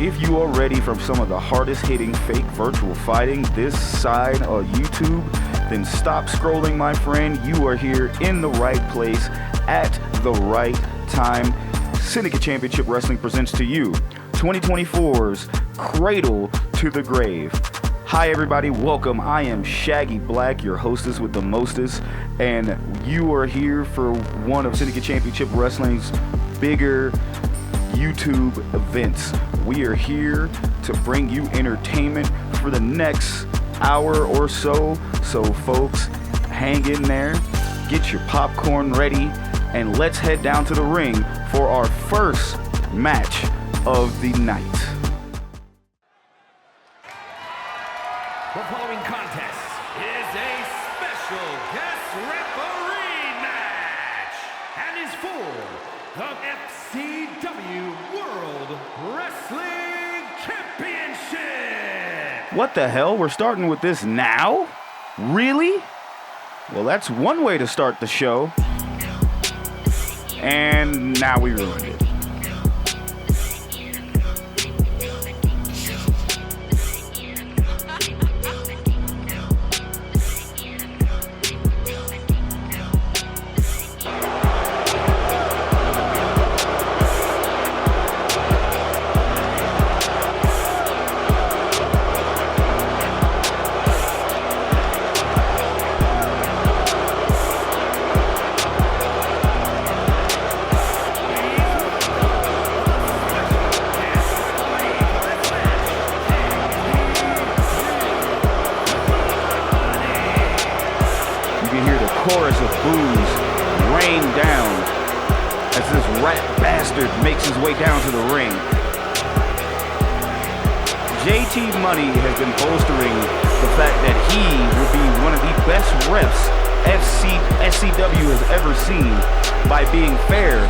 If you are ready for some of the hardest hitting fake virtual fighting this side of YouTube, then stop scrolling, my friend. You are here in the right place at the right time. Syndicate Championship Wrestling presents to you 2024's Cradle to the Grave. Hi everybody, welcome. I am Shaggy Black, your hostess with the mostest, and you are here for one of Syndicate Championship Wrestling's bigger YouTube events. We are here to bring you entertainment for the next hour or so. So folks, hang in there, get your popcorn ready, and let's head down to the ring for our first match of the night. The following contest is a special guest referee match and is for the SCW World Wrestling Championship. What the hell? We're starting with this now? Really? Well, that's one way to start the show. And now we ruined it. Chorus of boos rain down as this rat bastard makes his way down to the ring. JT Money has been bolstering the fact that he will be one of the best refs SCW has ever seen by being fair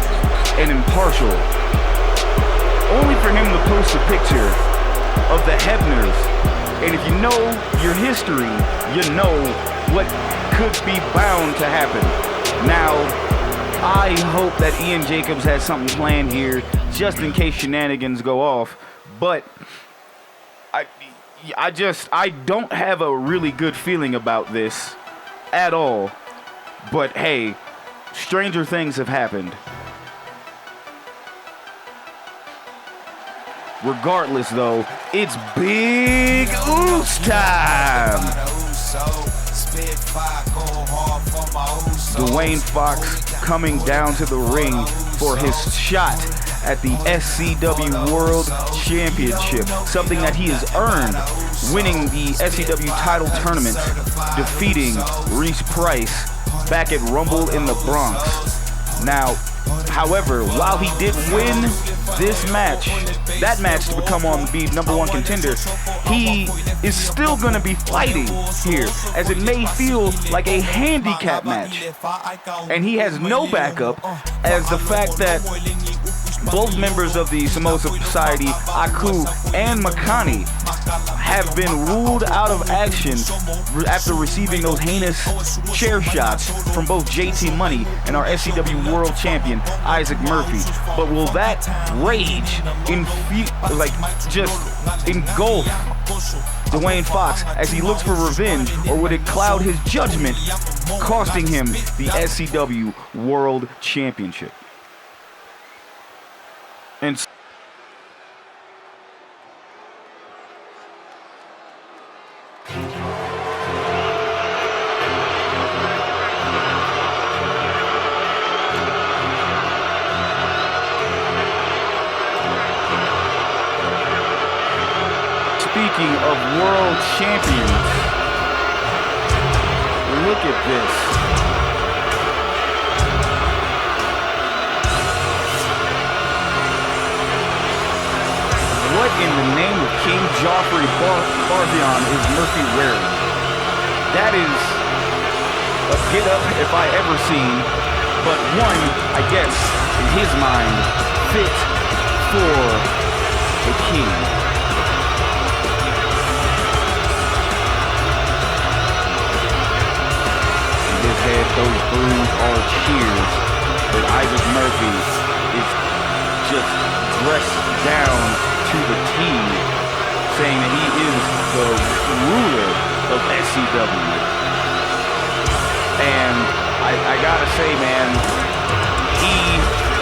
and impartial. Only for him to post a picture of the Hebners. And if you know your history, you know what could be bound to happen. Now, I hope that Ian Jacobs has something planned here just in case shenanigans go off, but I don't have a really good feeling about this at all. But hey, stranger things have happened. Regardless though, it's Big Oos time! Dwayne Fox coming down to the ring for his shot at the SCW World Championship, something that he has earned, winning the SCW title tournament, defeating Reese Price back at Rumble in the Bronx. Now, however, while he did win this match, that match to become on be number one contender, he is still going to be fighting here, as it may feel like a handicap match. And he has no backup, as the fact that both members of the Samosa Society, Aku and Makani, have been ruled out of action after receiving those heinous chair shots from both JT Money and our SCW World Champion Issac Murphy. But will that rage just engulf Dwayne Fox as he looks for revenge, or would it cloud his judgment, costing him the SCW World Championship? And speaking of world champions, look at this. What in the name of King Joffrey Barbion is Murphy wearing? That is a get-up if I ever seen, but one, I guess, in his mind, fit for a king. In his head, those boos are cheers, but Issac Murphy is just dressed down to the T, saying that he is the ruler of SCW. And I gotta say, man, he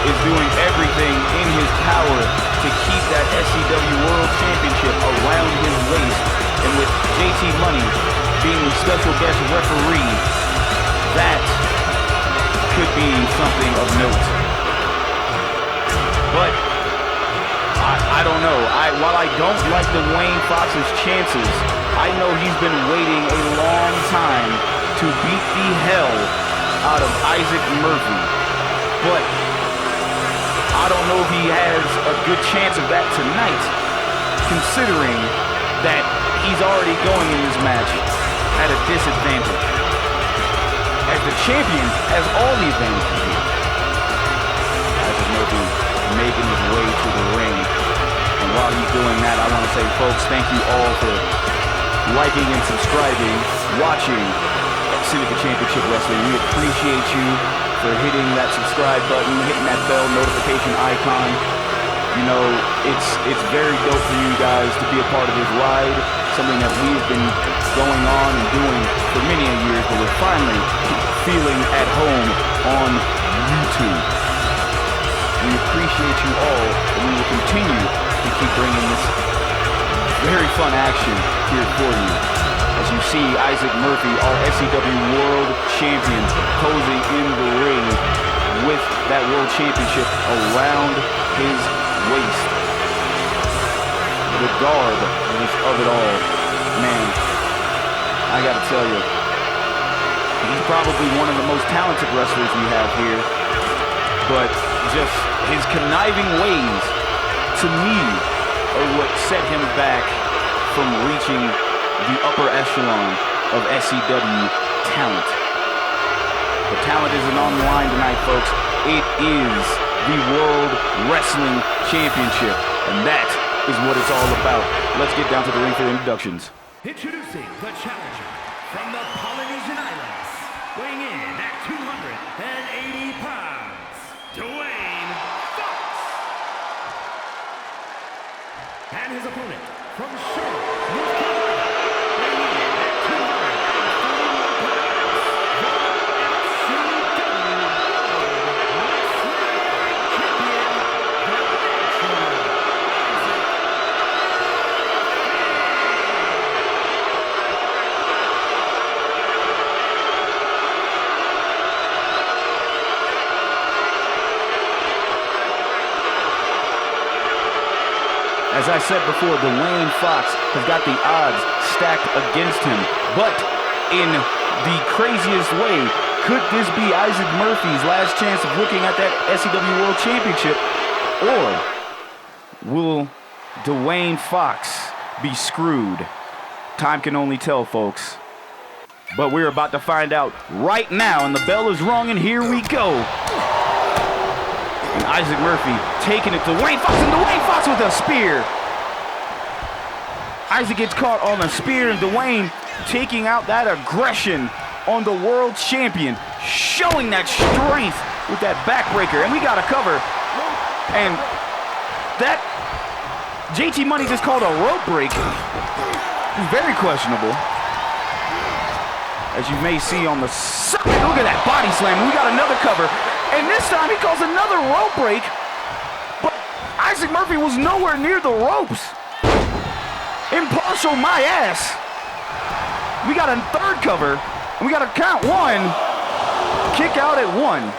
is doing everything in his power to keep that SCW World Championship around his waist. And with JT Money being the special guest referee, that could be something of note. But I don't know. While I don't like Dwayne Fox's chances, I know he's been waiting a long time to beat the hell out of Issac Murphy. But I don't know if he has a good chance of that tonight, considering that he's already going in this match at a disadvantage. As the champion has all the advantages here. Issac Murphy making his way to the ring. And while he's doing that, I want to say, folks, thank you all for liking and subscribing, watching SCW Championship Wrestling. We appreciate you for hitting that subscribe button, hitting that bell notification icon. You know, it's very dope for you guys to be a part of this ride, something that we've been going on and doing for many years, but we're finally feeling at home on YouTube. We appreciate you all, and we will continue to keep bringing this very fun action here for you. As you see Issac Murphy, our SCW World Champion, posing in the ring with that World Championship around his waist. The garb of it all. Man, I gotta tell you, he's probably one of the most talented wrestlers we have here, but just his conniving ways, to me, are what set him back from reaching the upper echelon of SCW talent. The talent isn't on the line tonight, folks. It is the World Wrestling Championship, and that is what it's all about. Let's get down to the ring for the introductions. Introducing the challenger from the Polynesian Islands, weighing in at 280 pounds, Dwayne Fox. And his opponent from Charlotte, North Carolina, weighing in at 241 pounds, the SCW World Wrestling Champion, the Natural Issac. As I said before, Dwayne Fox has got the odds stacked against him. But in the craziest way, could this be Issac Murphy's last chance of looking at that SCW World Championship? Or will Dwayne Fox be screwed? Time can only tell, folks. But we're about to find out right now, and the bell is rung, and here we go. And Issac Murphy taking it to Dwayne Fox, and Dwayne Fox with a spear. Issac gets caught on a spear, and Dwayne taking out that aggression on the world champion, showing that strength with that backbreaker. And we got a cover. And that JT Money just called a rope break. It's very questionable. As you may see on the side, look at that body slam. We got another cover. And this time he calls another rope break, but Issac Murphy was nowhere near the ropes. Impartial my ass. We got a third cover, and we got to count one. Kick out at one.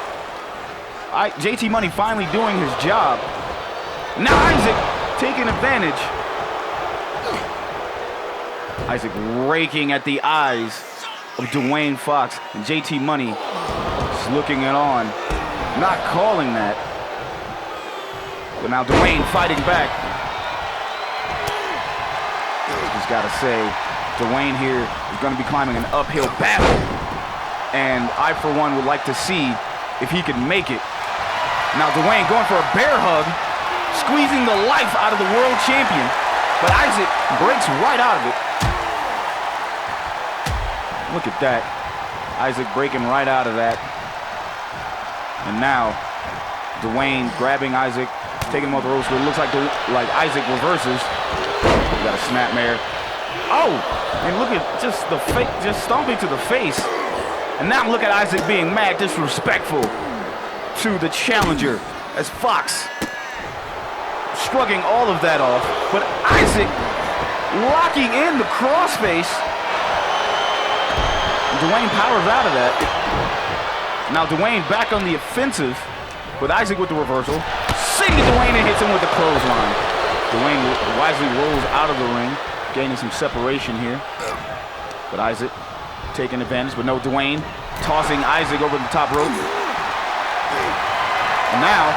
JT Money finally doing his job. Now Issac taking advantage. Issac raking at the eyes of Dwayne Fox, and JT Money just looking it on. Not calling that. But now Dwayne fighting back. Just gotta say, Dwayne here is gonna be climbing an uphill battle. And I, for one, would like to see if he can make it. Now Dwayne going for a bear hug, squeezing the life out of the world champion. But Issac breaks right out of it. Look at that. Issac breaking right out of that. And now, Dwayne grabbing Issac taking him off the ropes, but it looks like Isaac reverses. We got a snapmare. Oh, and look at just the face, just stomping to the face. And now look at Isaac being mad, disrespectful to the challenger as Fox shrugging all of that off. But Isaac locking in the crossface. Dwayne powers out of that. Now Dwayne back on the offensive with Isaac with the reversal. Sing to Dwayne and hits him with the clothesline. Dwayne wisely rolls out of the ring, gaining some separation here. But Isaac taking advantage, but no, Dwayne tossing Isaac over the top rope. And now,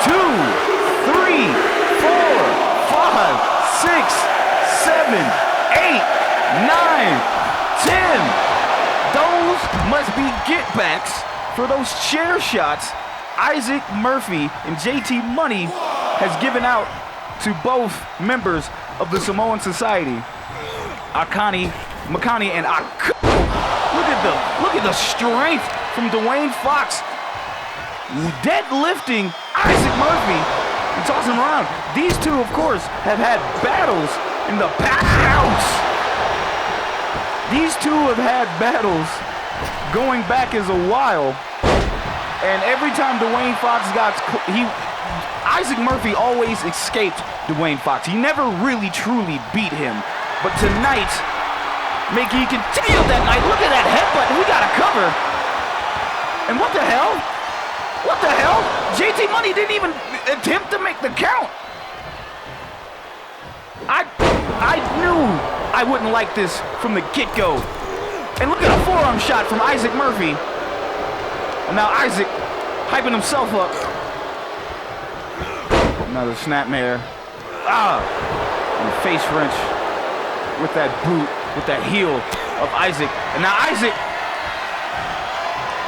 2, 3, 4, 5, 6, 7, 8, 9, 10. Those must be get-backs for those chair shots Isaac Murphy and JT Money has given out to both members of the Samoan Society. Makani and Aku. Look at the strength from Dwayne Fox. Deadlifting Isaac Murphy and tossing him around. These two, of course, have had battles in the powerhouse. These two have had battles going back as a while. And every time Dwayne Fox Isaac Murphy always escaped Dwayne Fox. He never really truly beat him. But tonight, he continued that night. Look at that headbutt. We got a cover. And what the hell? What the hell? JT Money didn't even attempt to make the count. I knew I wouldn't like this from the get-go. And look at a forearm shot from Isaac Murphy. And now Isaac hyping himself up. Another snapmare. And face wrench with that boot, with that heel of Isaac. And now Isaac.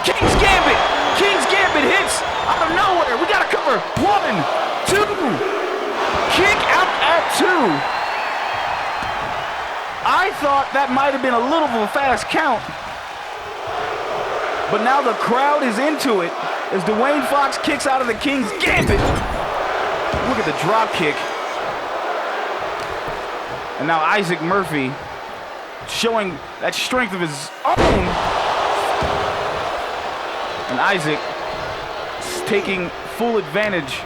King's Gambit. King's Gambit hits out of nowhere. We got to cover. 1, 2. Kick out at 2. I thought that might have been a little of a fast count. But now the crowd is into it as Dwayne Fox kicks out of the King's Gambit. Look at the drop kick. And now Isaac Murphy showing that strength of his own. And Isaac taking full advantage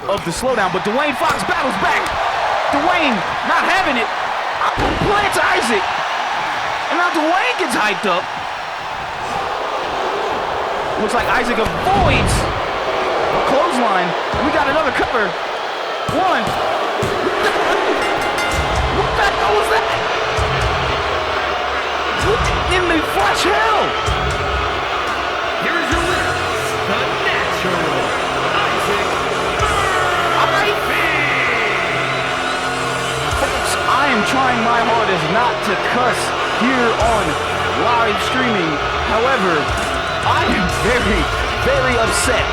of the slowdown. But Dwayne Fox battles back. Dwayne not having it. Plants Isaac. And now Dwayne gets hyped up. Looks like Isaac avoids a clothesline. And we got another cover. 1. What the hell was that? What in the flesh hell? Here is your winner, the Natural, Isaac Murphy. Folks, I am trying my hardest not to cuss here on live streaming. However, I am very, very upset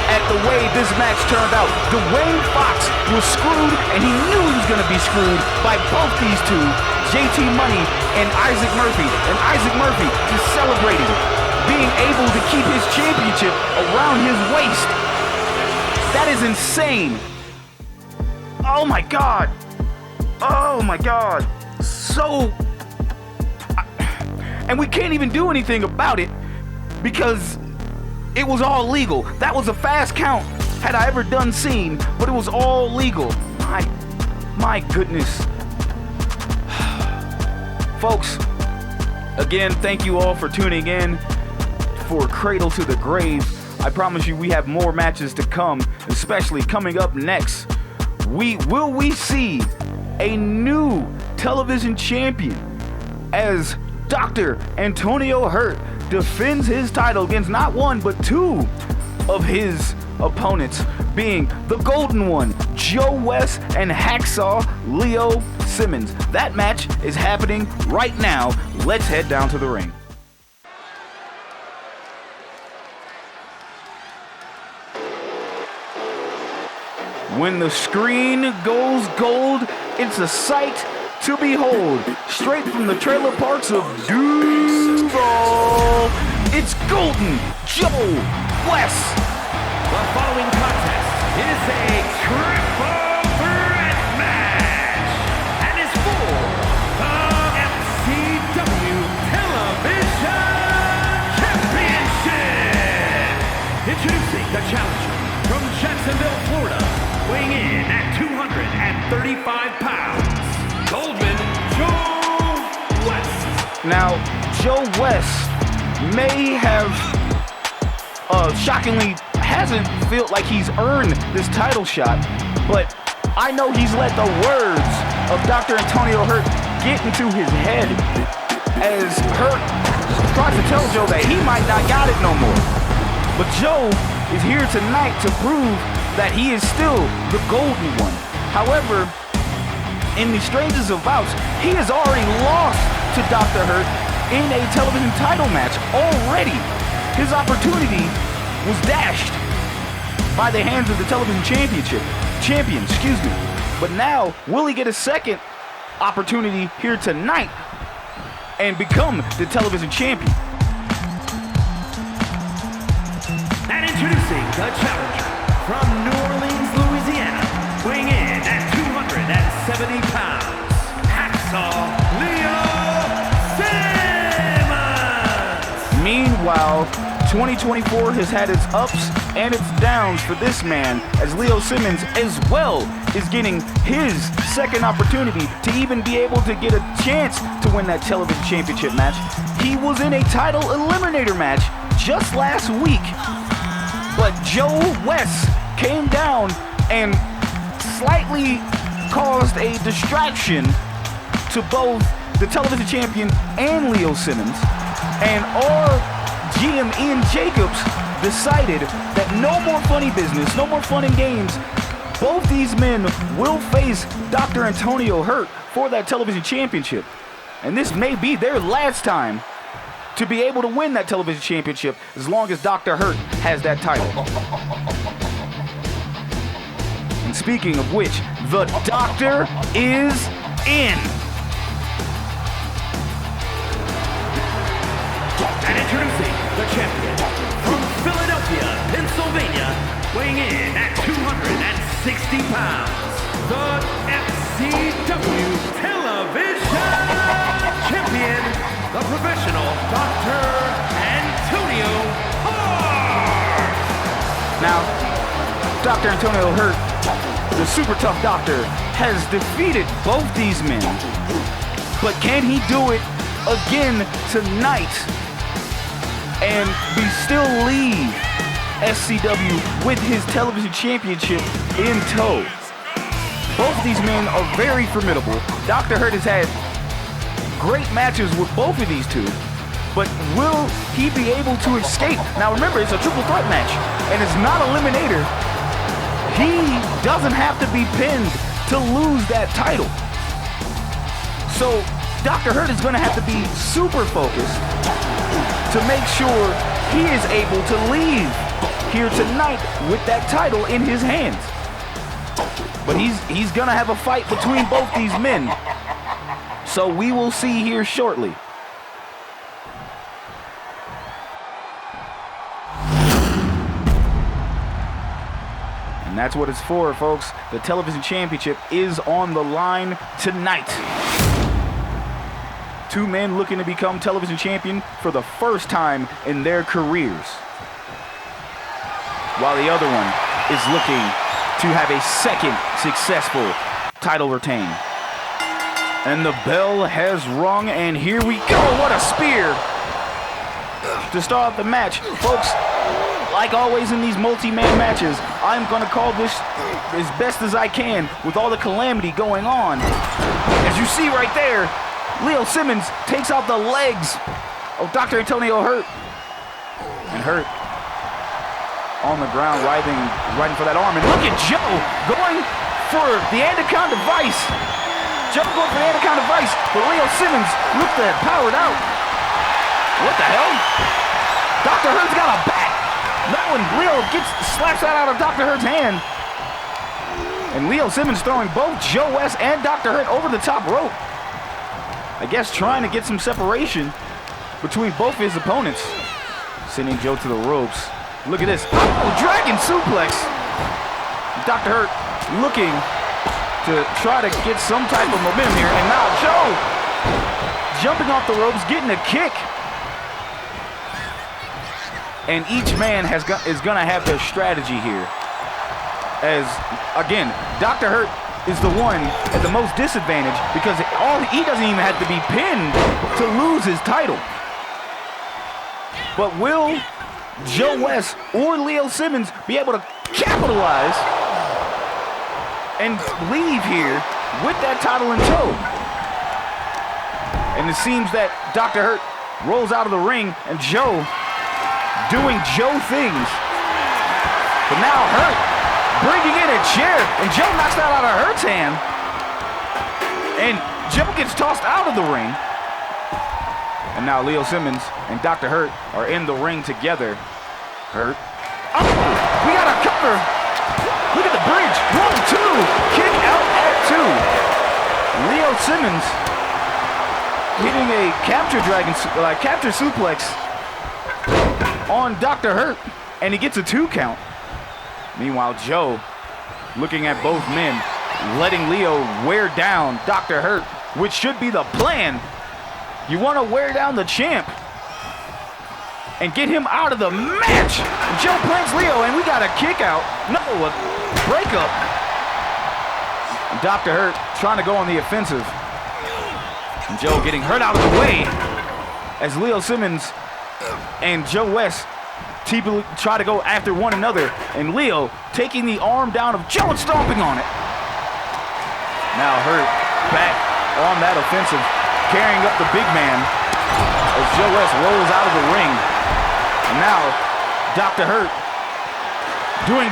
at the way this match turned out. Dwayne Fox was screwed, and he knew he was going to be screwed by both these two, JT Money and Isaac Murphy. And Isaac Murphy just celebrating being able to keep his championship around his waist. That is insane. Oh my God. Oh my God. So, and we can't even do anything about it because it was all legal. That was a fast count had I ever done seen, but it was all legal. My goodness. Folks, again, thank you all for tuning in for Cradle to the Grave. I promise you we have more matches to come, especially coming up next. Will we see a new television champion as Dr. Antonio Hurt defends his title against not one, but two of his opponents, being the Golden One, Joe West, and Hacksaw Leo Simmons. That match is happening right now. Let's head down to the ring. When the screen goes gold, it's a sight to behold. Straight from the trailer parks of Duval, it's Golden Joe West. The following is a triple threat match and is for the SCW Television Championship. Introducing the challenger from Jacksonville, Florida, weighing in at 235 pounds, Goldman Joe West. Now, Joe West may have shockingly hasn't felt like he's earned this title shot, but I know he's let the words of Dr. Antonio Hurt get into his head as Hurt tries to tell Joe that he might not got it no more. But Joe is here tonight to prove that he is still the golden one. However, in the strangest of bouts, he has already lost to Dr. Hurt in a television title match already. His opportunity was dashed by the hands of the television champion, excuse me. But now, will he get a second opportunity here tonight and become the television champion? And introducing the challenger from New Orleans, Louisiana, weighing in at 270 pounds, Hacksaw Leo Simmons. Meanwhile, 2024 has had its ups and its downs for this man, as Leo Simmons as well is getting his second opportunity to even be able to get a chance to win that television championship match. He was in a title eliminator match just last week, but Joe West came down and slightly caused a distraction to both the television champion and Leo Simmons, and our GM Ian Jacobs decided that no more funny business, no more fun and games. Both these men will face Dr. Antonio Hurt for that television championship. And this may be their last time to be able to win that television championship as long as Dr. Hurt has that title. And speaking of which, the Doctor is in. And introducing the champion from Philadelphia, Pennsylvania, weighing in at 260 pounds, the SCW Television Champion, the professional Dr. Antonio Hurt. Now, Dr. Antonio Hurt, the super tough doctor, has defeated both these men. But can he do it again tonight and still leave SCW with his television championship in tow? Both of these men are very formidable. Dr. Hurt has had great matches with both of these two, but will he be able to escape? Now remember, it's a triple threat match, and it's not eliminator. He doesn't have to be pinned to lose that title. So Dr. Hurt is going to have to be super focused to make sure he is able to leave here tonight with that title in his hands. But he's going to have a fight between both these men. So we will see here shortly. And that's what it's for, folks. The television championship is on the line tonight. Two men looking to become television champion for the first time in their careers, while the other one is looking to have a second successful title retain. And the bell has rung, and here we go. What a spear to start the match. Folks, like always in these multi-man matches, I'm going to call this as best as I can with all the calamity going on. As you see right there, Leo Simmons takes out the legs of Dr. Antonio Hurt. And Hurt on the ground, writhing for that arm. And look at Joe going for the Anaconda Vice. Joe going for the Anaconda Vice, but Leo Simmons looked at powered out. What the hell? Dr. Hurt's got a bat. No, and Leo slaps that out of Dr. Hurt's hand. And Leo Simmons throwing both Joe West and Dr. Hurt over the top rope. I guess trying to get some separation between both his opponents. Sending Joe to the ropes. Look at this. Oh, dragon suplex. Dr. Hurt looking to try to get some type of momentum here. And now Joe jumping off the ropes, getting a kick. And each man is going to have their strategy here. As, again, Dr. Hurt is the one at the most disadvantage because he doesn't even have to be pinned to lose his title. But will Joe West or Leo Simmons be able to capitalize and leave here with that title in tow? And it seems that Dr. Hurt rolls out of the ring and Joe doing Joe things. But now Hurt bringing in a chair, and Joe knocks that out of Hurt's hand. And Joe gets tossed out of the ring. And now Leo Simmons and Dr. Hurt are in the ring together. Hurt. Oh, we got a cover. Look at the bridge. 1, 2. Kick out at 2. Leo Simmons hitting a capture suplex on Dr. Hurt, and he gets a 2 count. Meanwhile, Joe looking at both men, letting Leo wear down Dr. Hurt, which should be the plan. You want to wear down the champ and get him out of the match. And Joe plants Leo, and we got a kick out. No, a breakup. And Dr. Hurt trying to go on the offensive. And Joe getting hurt out of the way as Leo Simmons and Joe West try to go after one another, and Leo taking the arm down of Joe and stomping on it. Now Hurt back on that offensive, carrying up the big man as Joe West rolls out of the ring. And now Dr. Hurt doing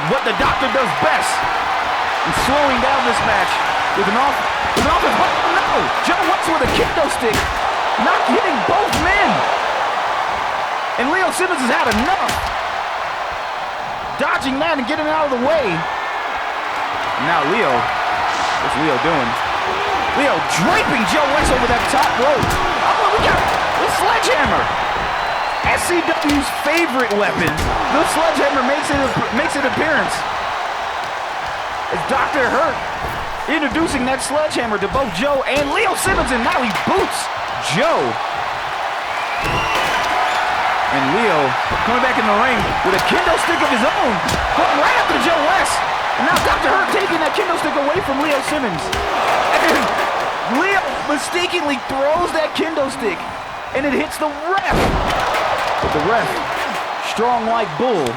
what the doctor does best and slowing down this match with an offense. Oh no! Joe West with a kendo stick, not hitting both men. And Leo Simmons has had enough. Dodging that and getting out of the way. And now Leo, what's Leo doing? Leo draping Joe West over that top rope. Oh, we got the sledgehammer. SCW's favorite weapon. The sledgehammer makes an appearance. As Dr. Hurt introducing that sledgehammer to both Joe and Leo Simmons, and now he boots Joe. And Leo coming back in the ring with a kendo stick of his own, going right after Joe West. And now Dr. Hurt taking that kendo stick away from Leo Simmons. And Leo mistakenly throws that kendo stick, and it hits the ref. But the ref, strong like bull,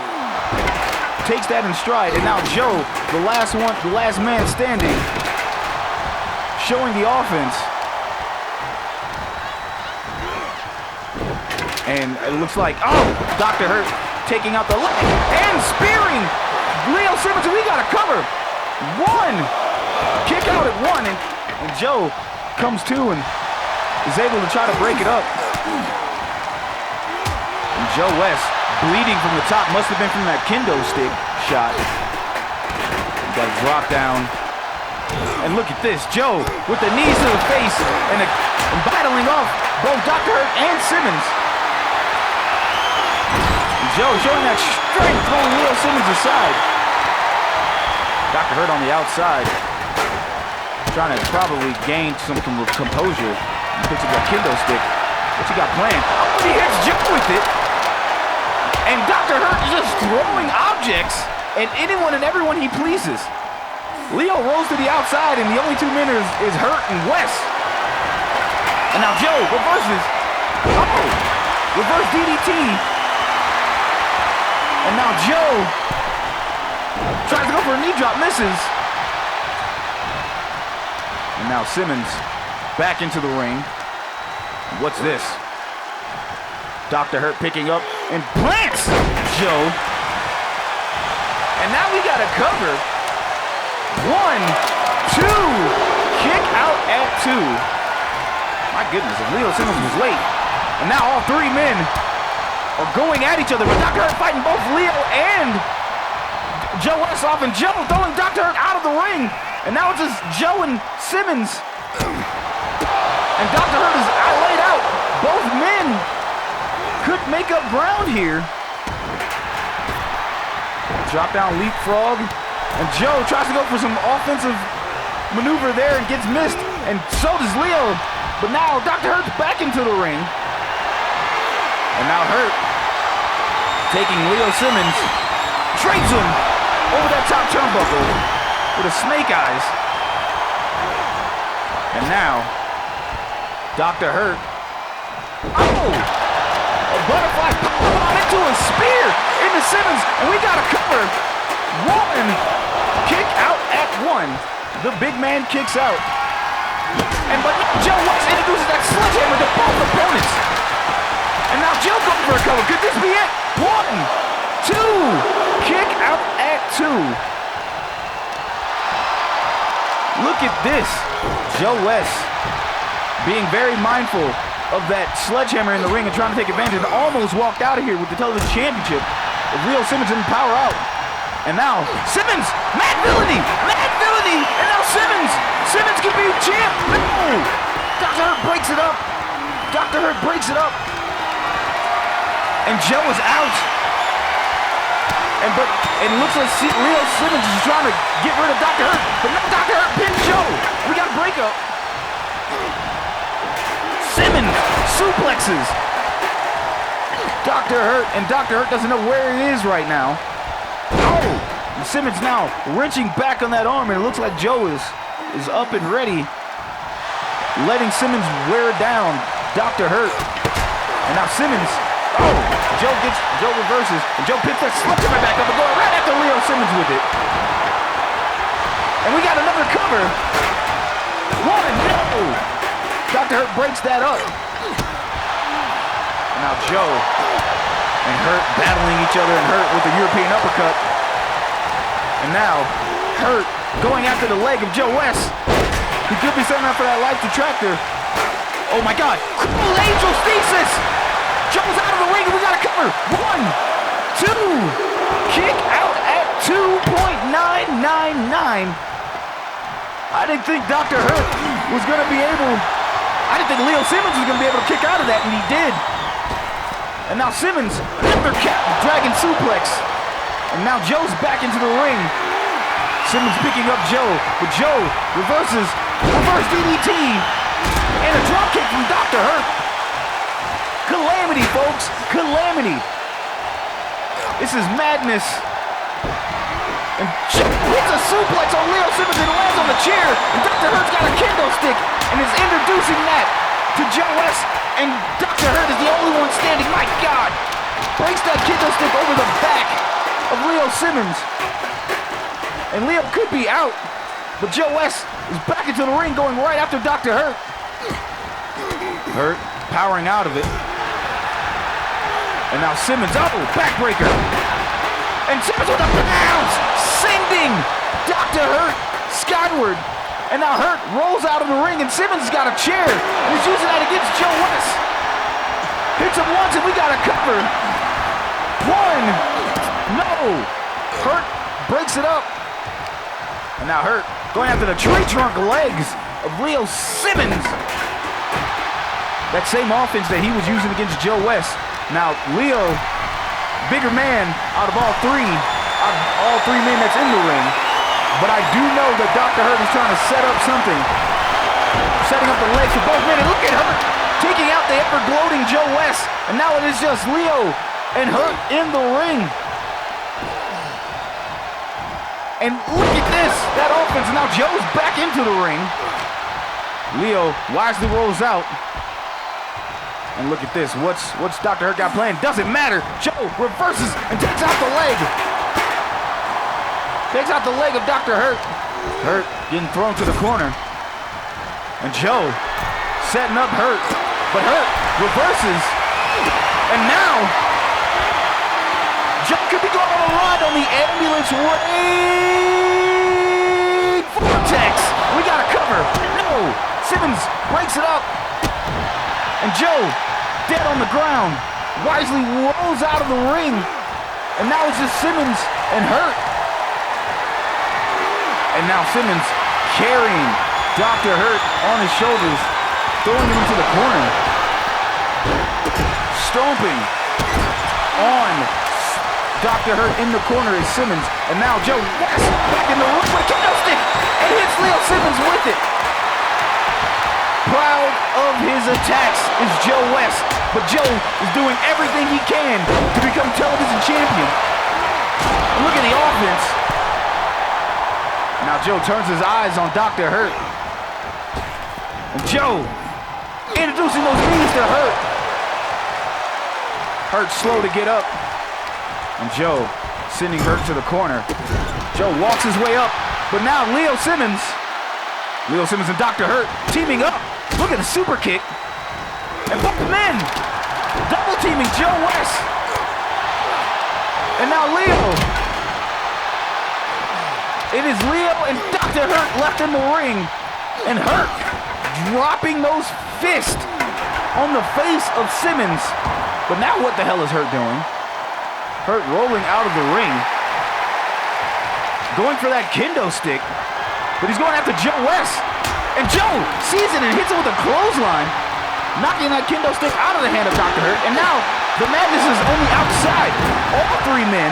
takes that in stride. And now Joe, the last man standing, showing the offense. And it looks like, oh, Dr. Hurt taking out the leg and spearing Leo Simmons, and we got a cover. 1. Kick out at 1, and Joe comes to and is able to try to break it up. And Joe West bleeding from the top, must have been from that kendo stick shot. Got a drop down. And look at this, Joe with the knees to the face and battling off both Dr. Hurt and Simmons. Joe showing that strength, throwing Leo Simmons aside. Dr. Hurt on the outside, trying to probably gain some composure. He picks up that kendo stick. What you got planned? Oh, he hits Joe with it. And Dr. Hurt is just throwing objects at anyone and everyone he pleases. Leo rolls to the outside, and the only 2 men is Hurt and West. And now Joe reverses. Oh, reverse DDT. And now Joe tries to go for a knee drop, misses. And now Simmons back into the ring. What's this? Dr. Hurt picking up and plants Joe. And now we got a cover. 1, 2, kick out at 2. My goodness, if Leo Simmons was late. And now all 3 men are going at each other, but Dr. Hurt fighting both Leo and Joe West off, and Joe throwing Dr. Hurt out of the ring. And now it's just Joe and Simmons. And Dr. Hurt is laid out. Both men could make up ground here. Drop down leapfrog And Joe tries to go for some offensive maneuver there and gets missed. And so does Leo. But now Dr. Hurt's back into the ring. And now Hurt taking Leo Simmons, trades him over that top turnbuckle with a snake eyes. And now Dr. Hurt, a butterfly powerbomb into a spear into Simmons, and we got a cover. One kick out at one. The big man kicks out. But Joe West introduces that sledgehammer to both opponents. And now Joe going for a cover. Could this be it? 1, 2. Kick out at 2. Look at this. Joe West being very mindful of that sledgehammer in the ring and trying to take advantage, and almost walked out of here with the television championship. Leo Simmons didn't power out. And now Simmons, mad villainy, and now Simmons can be champ. No! Dr. Hurt breaks it up. And Joe is out. But it looks like Leo Simmons is trying to get rid of Dr. Hurt. But now Dr. Hurt pins Joe. We got a breakup. Simmons suplexes Dr. Hurt, and Dr. Hurt doesn't know where he is right now. And Simmons now wrenching back on that arm, and it looks like Joe is up and ready, letting Simmons wear down Dr. Hurt. And now Simmons, Joe reverses, and Joe picks that sledgehammer back up and going right after Leo Simmons with it. And we got another cover. One, no! Dr. Hurt breaks that up. And now Joe and Hurt battling each other, and Hurt with the European uppercut. And now Hurt going after the leg of Joe West. He could be setting up for that life detractor. Oh my God, Cradle Angel Thesis! Joe's out of the ring and we got a cover. 1, 2, kick out at 2.999. I didn't think Dr. Hurt was gonna be able, I didn't think Leo Simmons was gonna be able to kick out of that, and he did. And now Simmons, another dragon suplex. And now Joe's back into the ring. Simmons picking up Joe, but Joe reverse DDT, and a drop kick from Dr. Hurt. Calamity, folks, calamity. This is madness. And Joe hits a suplex on Leo Simmons and lands on the chair, and Dr. Hurt's got a kendo stick and is introducing that to Joe West, and Dr. Hurt is the only one standing. My God! Breaks that kendo stick over the back of Leo Simmons. And Leo could be out, but Joe West is back into the ring going right after Dr. Hurt. Hurt powering out of it. And now Simmons, backbreaker. And Simmons with a bounce, sending Dr. Hurt skyward. And now Hurt rolls out of the ring, and Simmons got a chair, and he's using that against Joe West. Hits him once, and we got a cover. 1, no. Hurt breaks it up. And now Hurt going after the tree trunk legs of Leo Simmons. That same offense that he was using against Joe West. Now Leo, bigger man out of all three men that's in the ring. But I do know that Dr. Hurt is trying to set up something. Setting up the legs for both men. And look at Hurt taking out the ever-gloating Joe West. And now it is just Leo and Hurt in the ring. And look at this, that offense. Now Joe's back into the ring. Leo wisely rolls out. And look at this, what's Dr. Hurt got planned? Doesn't matter. Joe reverses and takes out the leg. Takes out the leg of Dr. Hurt. Hurt getting thrown to the corner. And Joe setting up Hurt. But Hurt reverses. And now, Joe could be going on a ride on the ambulance raid vortex. We got a cover. No. Simmons breaks it up. And Joe, dead on the ground, wisely rolls out of the ring. And now it's just Simmons and Hurt. And now Simmons carrying Dr. Hurt on his shoulders, throwing him into the corner. Stomping on Dr. Hurt in the corner is Simmons. And now Joe West back in the room with a kendo stick and hits Leo Simmons with it. Proud of his attacks is Joe West, but Joe is doing everything he can to become television champion. And look at the offense. Now Joe turns his eyes on Dr. Hurt. And Joe introducing those knees to Hurt. Hurt slow to get up. And Joe sending Hurt to the corner. Joe walks his way up, but now Leo Simmons and Dr. Hurt teaming up. Look at the super kick. And both men double teaming Joe West. And now Leo. It is Leo and Dr. Hurt left in the ring. And Hurt dropping those fists on the face of Simmons. But now what the hell is Hurt doing? Hurt rolling out of the ring. Going for that kendo stick. But he's going after Joe West. And Joe sees it and hits it with a clothesline, knocking that kendo stick out of the hand of Dr. Hurt. And now the madness is only outside. All three men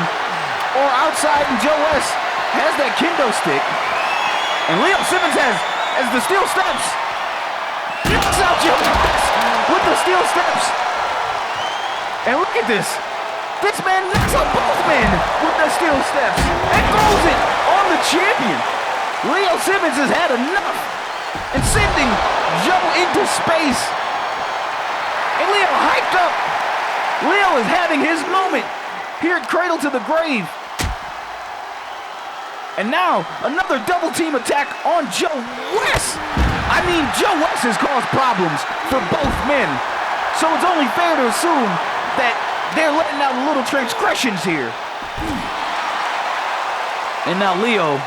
are outside, and Joe West has that kendo stick. And Leo Simmons has the steel steps. Knocks out Joe West with the steel steps. And look at this. This man knocks out both men with the steel steps and throws it on the champion. Leo Simmons has had enough and sending Joe into space. And Leo hyped up. Leo is having his moment here at Cradle to the Grave. And now another double team attack on Joe West. I mean, Joe West has caused problems for both men. So it's only fair to assume that they're letting out little transgressions here. And now Leo,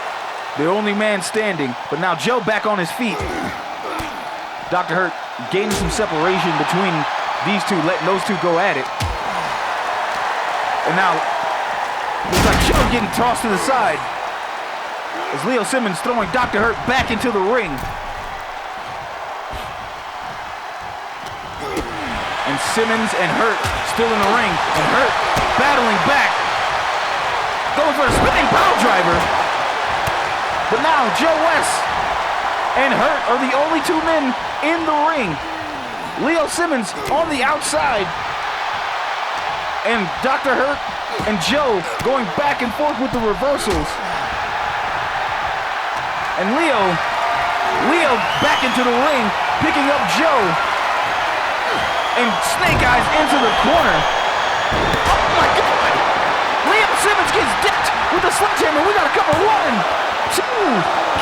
the only man standing, but now Joe back on his feet. Dr. Hurt gaining some separation between these two, letting those two go at it. And now, looks like Joe getting tossed to the side as Leo Simmons throwing Dr. Hurt back into the ring. And Simmons and Hurt still in the ring, and Hurt battling back, going for a spinning pile driver. But now Joe West and Hurt are the only two men in the ring. Leo Simmons on the outside, and Dr. Hurt and Joe going back and forth with the reversals. And Leo back into the ring, picking up Joe. And Snake Eyes into the corner. Oh my God! Leo Simmons gets dipped with a sledgehammer. We got a cover. 1, 2.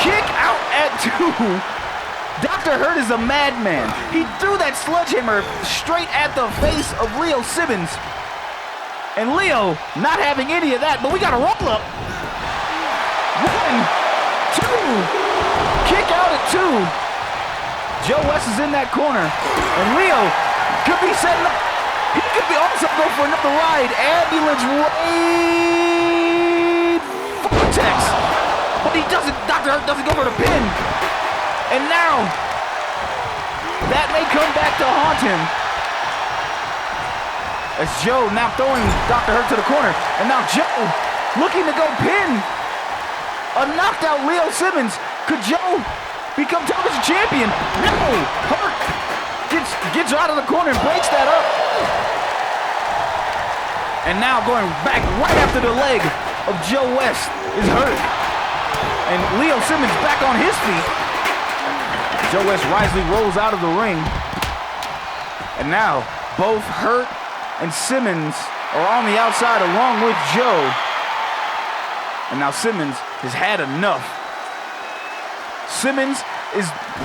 Kick out at 2. Dr. Hurt is a madman. He threw that sledgehammer straight at the face of Leo Simmons. And Leo not having any of that, but we got a roll up. 1, 2. Kick out at 2. Joe West is in that corner. And Leo could be setting up. He could be also go for another ride. Ambulance raid vortex. But he doesn't, Dr. Hurt doesn't go for the pin. And now, that may come back to haunt him. As Joe now throwing Dr. Hurt to the corner. And now Joe looking to go pin a knocked out Leo Simmons. Could Joe become television champion? No! Hurt gets out of the corner and breaks that up. And now going back right after the leg of Joe West is Hurt. And Leo Simmons back on his feet. Joe West wisely rolls out of the ring. And now both Hurt and Simmons are on the outside along with Joe. And now Simmons has had enough. Simmons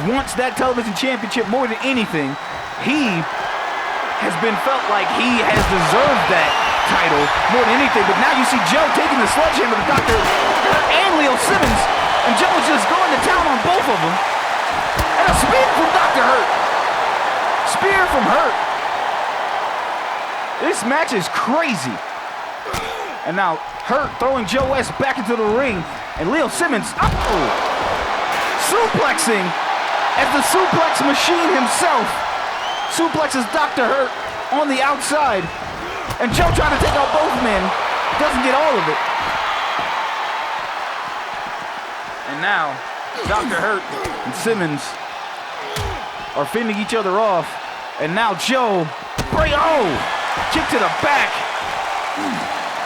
wants that television championship more than anything. He has been felt like he has deserved that title more than anything. But now you see Joe taking the sledgehammer to Dr. Hurt and Leo Simmons. And Joe is just going to town on both of them. And a spear from Dr. Hurt. Spear from Hurt. This match is crazy. And now Hurt throwing Joe West back into the ring. And Leo Simmons, suplexing as the suplex machine himself suplexes Dr. Hurt on the outside. And Joe trying to take out both men. doesn't get all of it. And now, Dr. Hurt and Simmons are fending each other off. And now Joe, kick to the back.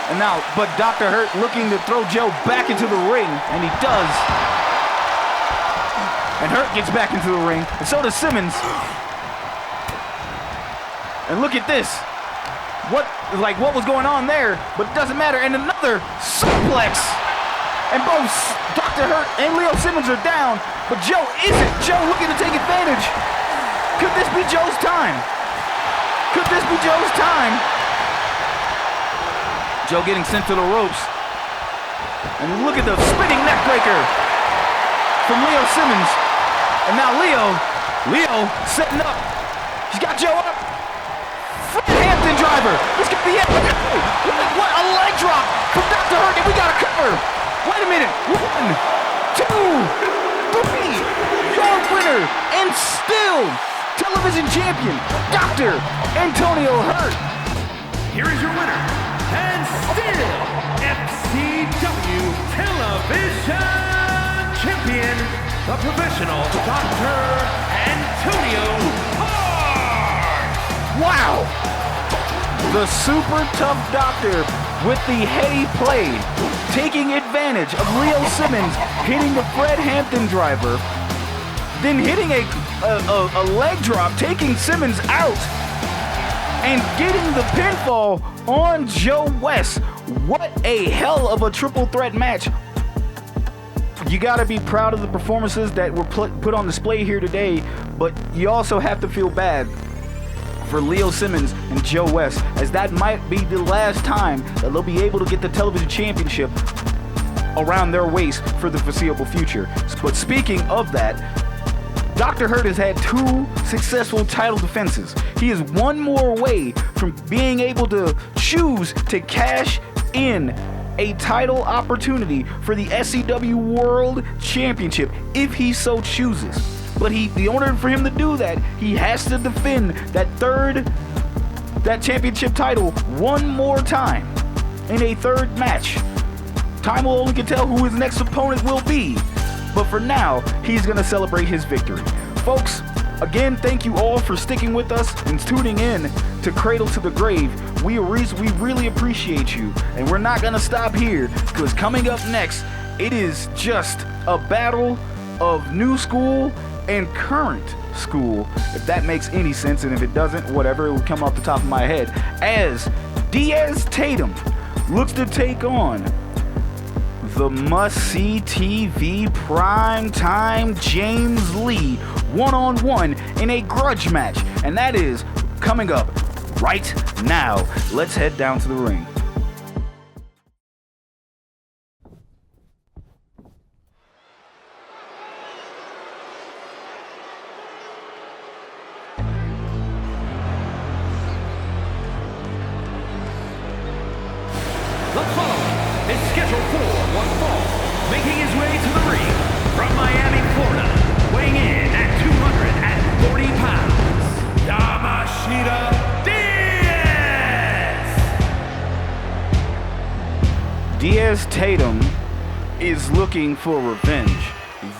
And now, but Dr. Hurt looking to throw Joe back into the ring, and he does. And Hurt gets back into the ring, and so does Simmons. And look at this. What was going on there? But it doesn't matter. And another suplex. And both Dr. Hurt and Leo Simmons are down, but Joe isn't. Joe looking to take advantage. Could this be Joe's time? Could this be Joe's time? Joe getting sent to the ropes. And look at the spinning neck breaker from Leo Simmons. And now Leo setting up. He's got Joe up. Hampton driver. This could be it. What a leg drop from Dr. Hurt, and we got a cover. Wait a minute. 1, 2, 3. Your winner and still television champion, Dr. Antonio Hurt. Here is your winner, and still SCW Television Champion, the professional Dr. Antonio Hurt. Wow! The super tough doctor with the heady play, taking advantage of Leo Simmons hitting the Fred Hampton driver, then hitting a leg drop, taking Simmons out, and getting the pinfall on Joe West. What a hell of a triple threat match. You gotta be proud of the performances that were put on display here today, but you also have to feel bad for Leo Simmons and Joe West, as that might be the last time that they'll be able to get the television championship around their waist for the foreseeable future. But speaking of that, Dr. Hurt has had 2 successful title defenses. He is one more away from being able to choose to cash in a title opportunity for the SCW World Championship if he so chooses. But in order for him to do that, he has to defend that championship title one more time in a third match. Time will only tell who his next opponent will be. But for now, he's going to celebrate his victory. Folks, again, thank you all for sticking with us and tuning in to Cradle to the Grave. We really appreciate you. And we're not going to stop here, because coming up next, it is just a battle of new school and current school, if that makes any sense, and if it doesn't, whatever, it will come off the top of my head, as Diaz Tatum looks to take on the must-see TV primetime James Lee one-on-one in a grudge match, and that is coming up right now. Let's head down to the ring. The following is scheduled for one fall, making his way to the ring from Miami, Florida, weighing in at 240 pounds, Yamashita Diaz! Diaz Tatum is looking for revenge.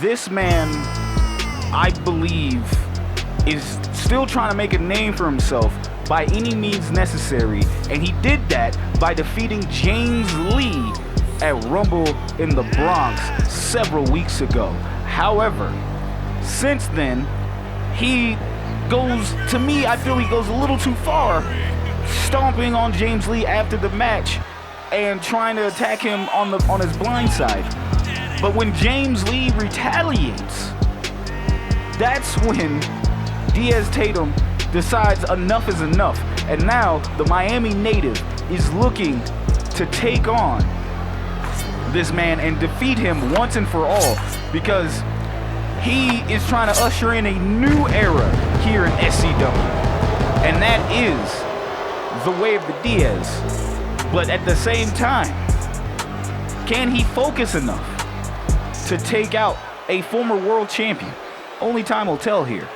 This man, I believe, is still trying to make a name for himself by any means necessary, and he did that by defeating James Lee at Rumble in the Bronx several weeks ago. However, since then, I feel he goes a little too far, stomping on James Lee after the match and trying to attack him on his blind side. But when James Lee retaliates, that's when Diaz Tatum decides enough is enough, and now the Miami native is looking to take on this man and defeat him once and for all, because he is trying to usher in a new era here in SCW, and that is the way of the Diaz. But at the same time, can he focus enough to take out a former world champion? Only time will tell here.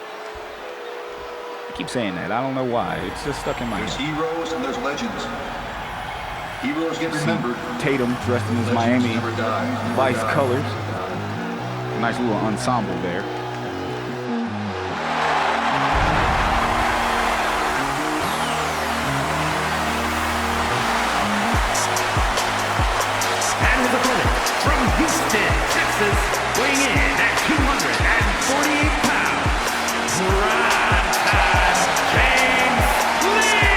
I keep saying that. I don't know why. It's just stuck in my head. There's heroes and there's legends. Heroes get remembered. Tatum dressed in his Miami Vice colors. Nice little ensemble there. And his opponent from Houston, Texas, weighing in at 248 pounds, James Lee!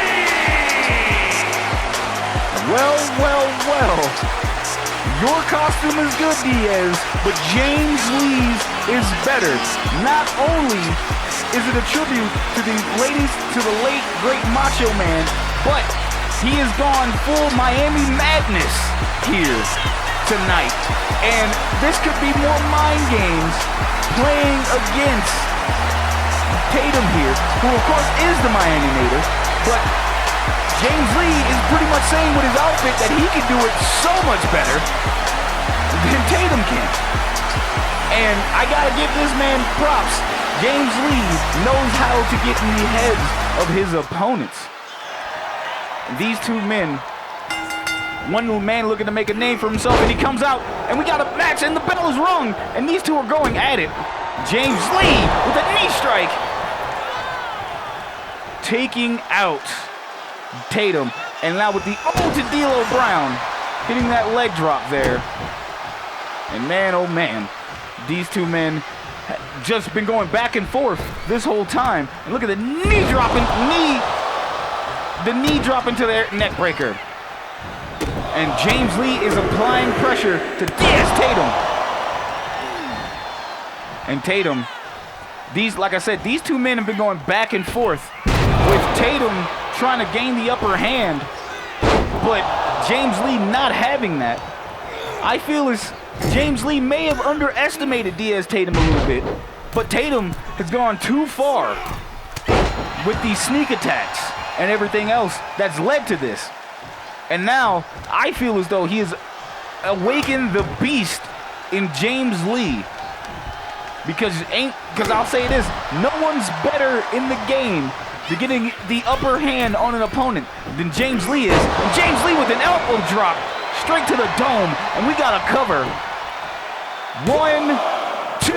Well. Your costume is good, Diaz, but James Lee's is better. Not only is it a tribute to the late, great Macho Man, but he has gone full Miami Madness here tonight. And this could be more mind games playing against Tatum here, who of course is the Miami native, but James Lee is pretty much saying with his outfit that he can do it so much better than Tatum can. And I gotta give this man props. James Lee knows how to get in the heads of his opponents. These two men, one man looking to make a name for himself, and he comes out, and we got a match, and the bell is rung, and these two are going at it. James Lee with a knee strike, taking out Tatum, and now with the ode to D'Lo Brown, hitting that leg drop there. And man, oh man, these two men have just been going back and forth this whole time. And look at the knee drop into their neck breaker. And James Lee is applying pressure to Diaz Tatum. And Tatum, like I said, these two men have been going back and forth with Tatum trying to gain the upper hand, but James Lee not having that. I feel as James Lee may have underestimated Diaz Tatum a little bit, but Tatum has gone too far with these sneak attacks and everything else that's led to this. And now I feel as though he has awakened the beast in James Lee. Because I'll say this, no one's better in the game to getting the upper hand on an opponent than James Lee is. And James Lee with an elbow drop straight to the dome, and we got a cover. 1, 2,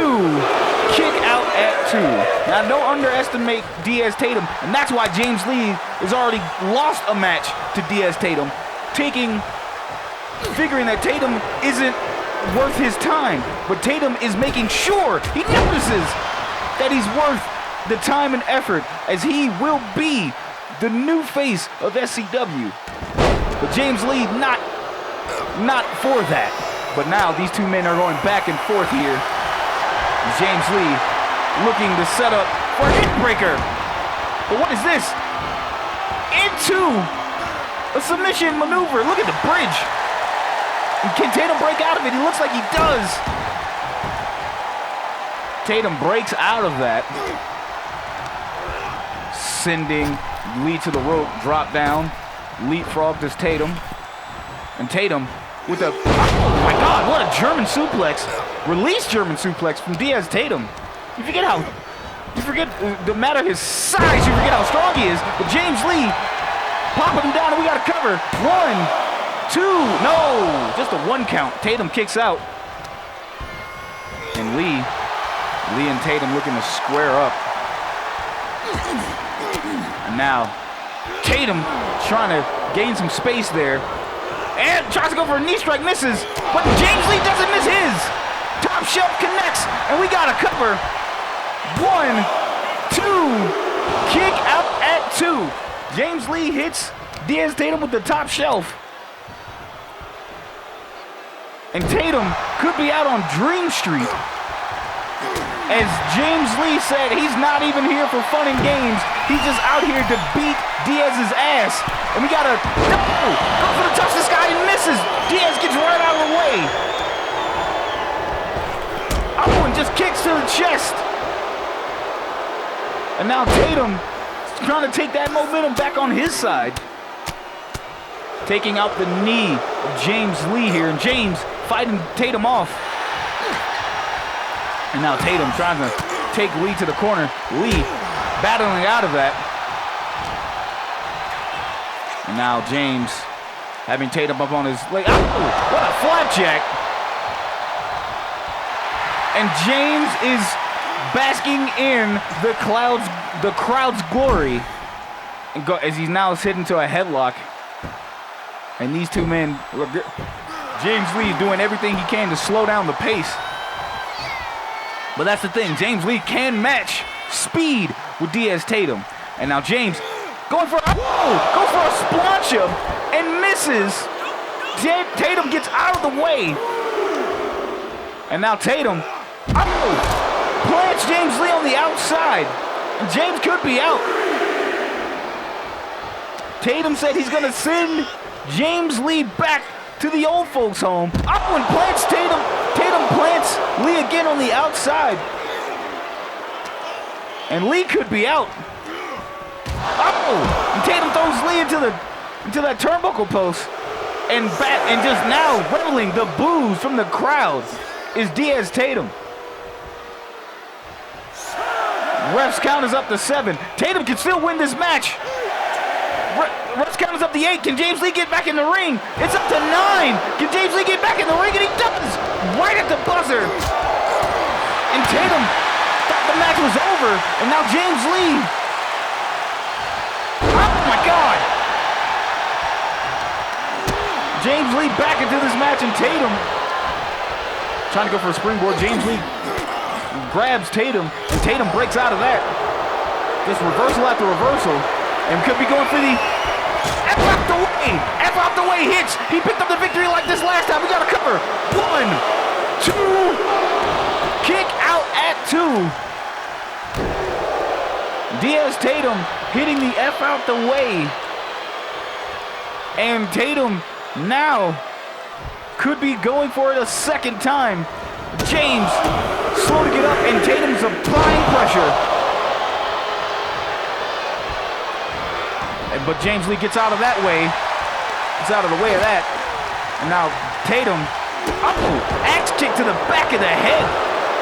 kick out at 2. Now don't underestimate Diaz Tatum, and that's why James Lee has already lost a match to Diaz Tatum, figuring that Tatum isn't worth his time. But Tatum is making sure he notices that he's worth the time and effort, as he will be the new face of SCW. But James Lee not for that. But now these two men are going back and forth here. James Lee looking to set up for a hip breaker. But what is this? Into a submission maneuver. Look at the bridge. And can Tatum break out of it? He looks like he does. Tatum breaks out of that, sending Lee to the rope, drop down, leapfrog to Tatum. And Tatum with a, oh my God, what a German suplex. Release German suplex from Diaz Tatum. You forget no matter his size, you forget how strong he is. But James Lee popping him down, and we got to cover. 1, 2, no, just a 1 count. Tatum kicks out. And Lee and Tatum looking to square up. And now Tatum trying to gain some space there. And tries to go for a knee strike, misses. But James Lee doesn't miss his. Top shelf connects, and we got a cover. 1, 2, kick out at 2. James Lee hits Diaz Tatum with the top shelf. And Tatum could be out on Dream Street. As James Lee said, he's not even here for fun and games. He's just out here to beat Diaz's ass. And we gotta, no! Go for the touch, this guy, and misses. Diaz gets right out of the way. Oh, and just kicks to the chest. And now Tatum is trying to take that momentum back on his side. Taking out the knee of James Lee here, and James fighting Tatum off. And now Tatum trying to take Lee to the corner. Lee battling out of that. And now James having Tatum up on his leg. Oh, what a flapjack. And James is basking in the crowd's glory as he's now heading to a headlock. And these two men, James Lee doing everything he can to slow down the pace. But that's the thing, James Lee can match speed with Diaz Tatum. And now James goes for a splancha and misses. Tatum gets out of the way. And now Tatum, plants James Lee on the outside. And James could be out. Tatum said he's gonna send James Lee back to the old folks home. And plants Tatum. Tatum plants Lee again on the outside. And Lee could be out. And Tatum throws Lee into that turnbuckle post. And just now reveling the boos from the crowd is Diaz Tatum. Ref's count is up to 7. Tatum can still win this match. Ref's count is up to 8. Can James Lee get back in the ring? It's up to 9. Can James Lee get back in the ring? And he does! Right at the buzzer. And Tatum thought the match was over. And now James Lee. Oh my God! James Lee back into this match, and Tatum trying to go for a springboard. James Lee grabs Tatum, and Tatum breaks out of that. Just reversal after reversal, and could be going for the F out the way. F out the way hits. He picked up the victory like this last time. We got to cover. 1, 2. Kick out at 2. Diaz Tatum hitting the F out the way. And Tatum now could be going for it a second time. James slow to get up, and Tatum's applying pressure. But James Lee gets out of that way. Gets out of the way of that. And now Tatum, axe kick to the back of the head.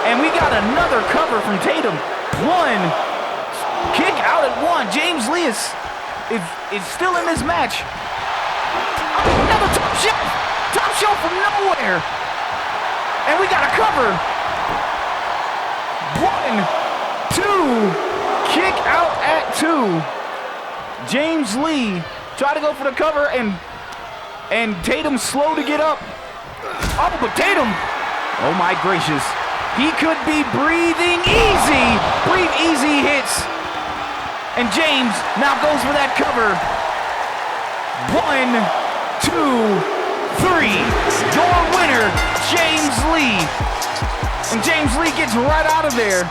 And we got another cover from Tatum. 1, kick out at 1. James Lee is still in this match. Another top shelf from nowhere. And we got a cover. 1, 2, kick out at 2. James Lee try to go for the cover, and Tatum slow to get up. But Tatum, oh my gracious, he could be breathing easy. Breathe easy hits. And James now goes for that cover. 1, 2, 3. Your winner, James Lee. And James Lee gets right out of there.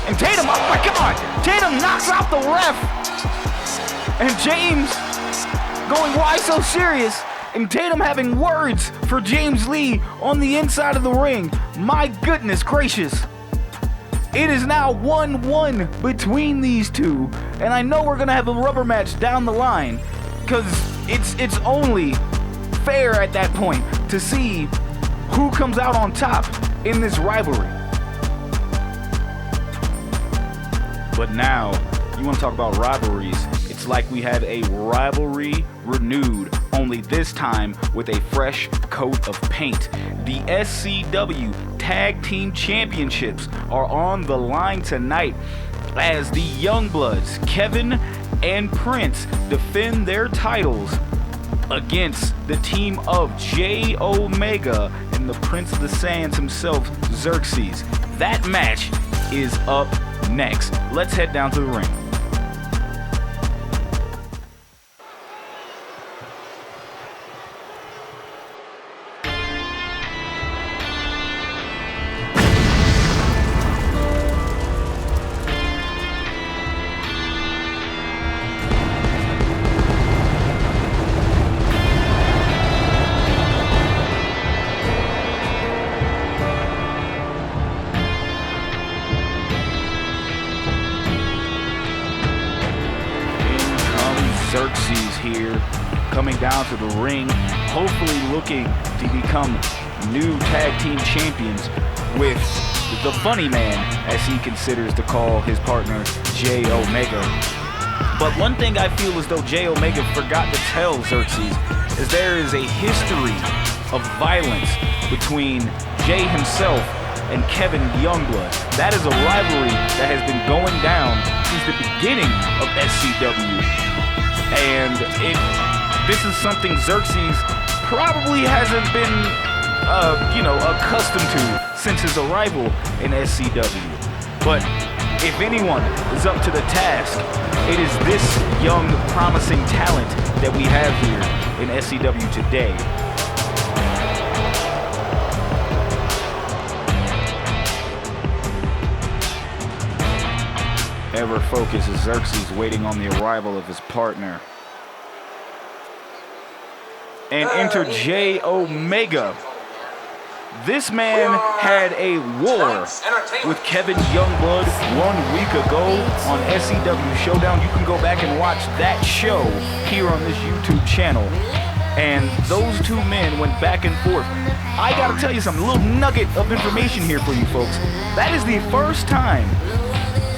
And Tatum, oh my God, Tatum knocks out the ref. And James going, why so serious? And Tatum having words for James Lee on the inside of the ring. My goodness gracious. It is now 1-1 between these two. And I know we're going to have a rubber match down the line, because it's only fair at that point to see who comes out on top in this rivalry. But now, you want to talk about rivalries. It's like we have a rivalry renewed, only this time with a fresh coat of paint. The SCW Tag Team Championships are on the line tonight as the Youngbloods, Kevin and Prince, defend their titles against the team of J Omega and the Prince of the Sands himself, Xerxes. That match is up next. Let's head down to the ring. Xerxes here, coming down to the ring, hopefully looking to become new tag team champions with the funny man, as he considers to call his partner, J Omega. But one thing I feel as though Jay Omega forgot to tell Xerxes is there is a history of violence between Jay himself and Kevin Youngblood. That is a rivalry that has been going down since the beginning of SCW. And this is something Xerxes probably hasn't been, accustomed to since his arrival in SCW. But if anyone is up to the task, it is this young, promising talent that we have here in SCW today. Ever focused is Xerxes waiting on the arrival of his partner. And enter Jay Omega. This man had a war with Kevin Youngblood 1 week ago on SCW Showdown. You can go back and watch that show here on this YouTube channel. And those two men went back and forth. I gotta tell you something, a little nugget of information here for you folks. That is the first time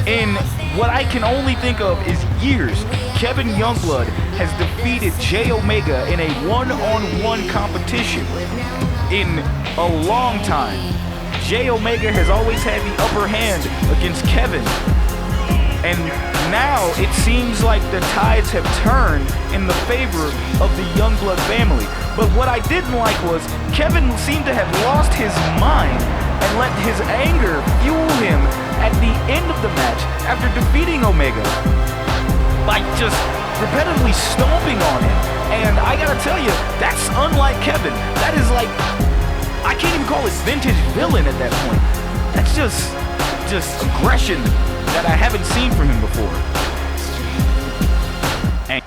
in what I can only think of is years, Kevin Youngblood has defeated Jay Omega in a one-on-one competition in a long time. Jay Omega has always had the upper hand against Kevin. And now it seems like the tides have turned in the favor of the Youngblood family. But what I didn't like was Kevin seemed to have lost his mind and let his anger fuel him at the end of the match after defeating Omega by just repetitively stomping on him. And I gotta tell you, that's unlike Kevin. That is like, I can't even call it vintage villain at that point. That's just aggression that I haven't seen from him before. And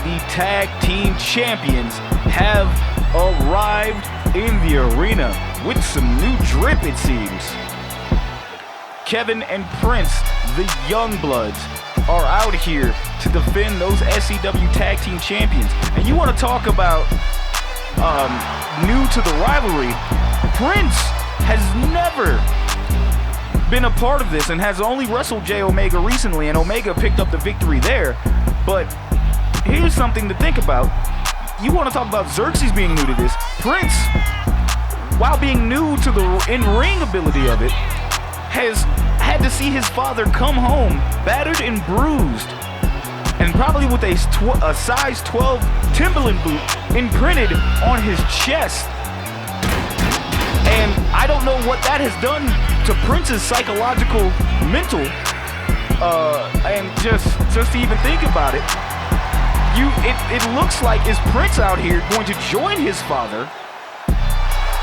the Tag Team Champions have arrived in the arena with some new drip, it seems. Kevin and Prince, the Youngbloods, are out here to defend those SCW Tag Team Champions. And you want to talk about new to the rivalry? Prince has never been a part of this and has only wrestled Jay Omega recently, and Omega picked up the victory there. But here's something to think about. You want to talk about Xerxes being new to this. Prince, while being new to the in-ring ability of it, has had to see his father come home battered and bruised, and probably with a size 12 Timberland boot imprinted on his chest. And I don't know what that has done to Prince's psychological, mental, and just to even think about it. It looks like, is Prince out here going to join his father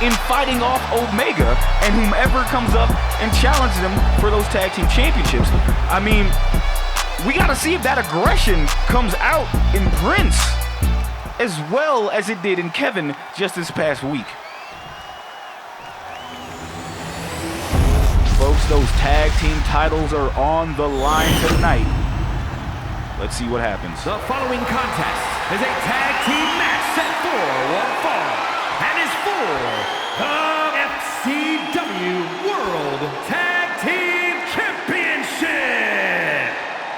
in fighting off Omega and whomever comes up and challenges him for those tag team championships? I mean, we got to see if that aggression comes out in Prince as well as it did in Kevin just this past week. Folks, those tag team titles are on the line tonight. Let's see what happens. The following contest is a tag team match set for one fall and is for the SCW World Tag Team Championship.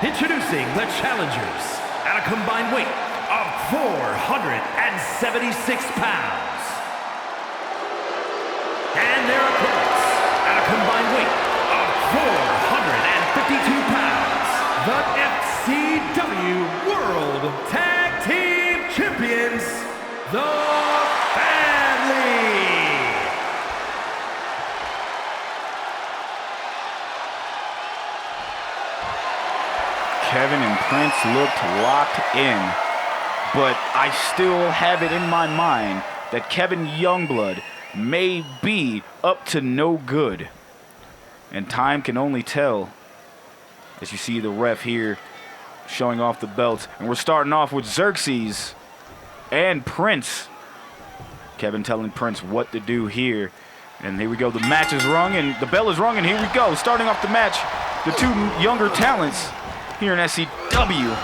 Introducing the challengers at a combined weight of 476 pounds. And their opponents at a combined weight of 452 pounds. The SCW World Tag Team Champions, the Family. Kevin and Prince looked locked in, but I still have it in my mind that Kevin Youngblood may be up to no good. And time can only tell. As you see the ref here showing off the belts. And we're starting off with Xerxes and Prince. Kevin telling Prince what to do here. And here we go. The match is rung and the bell is rung, and here we go. Starting off the match, the two younger talents here in SCW.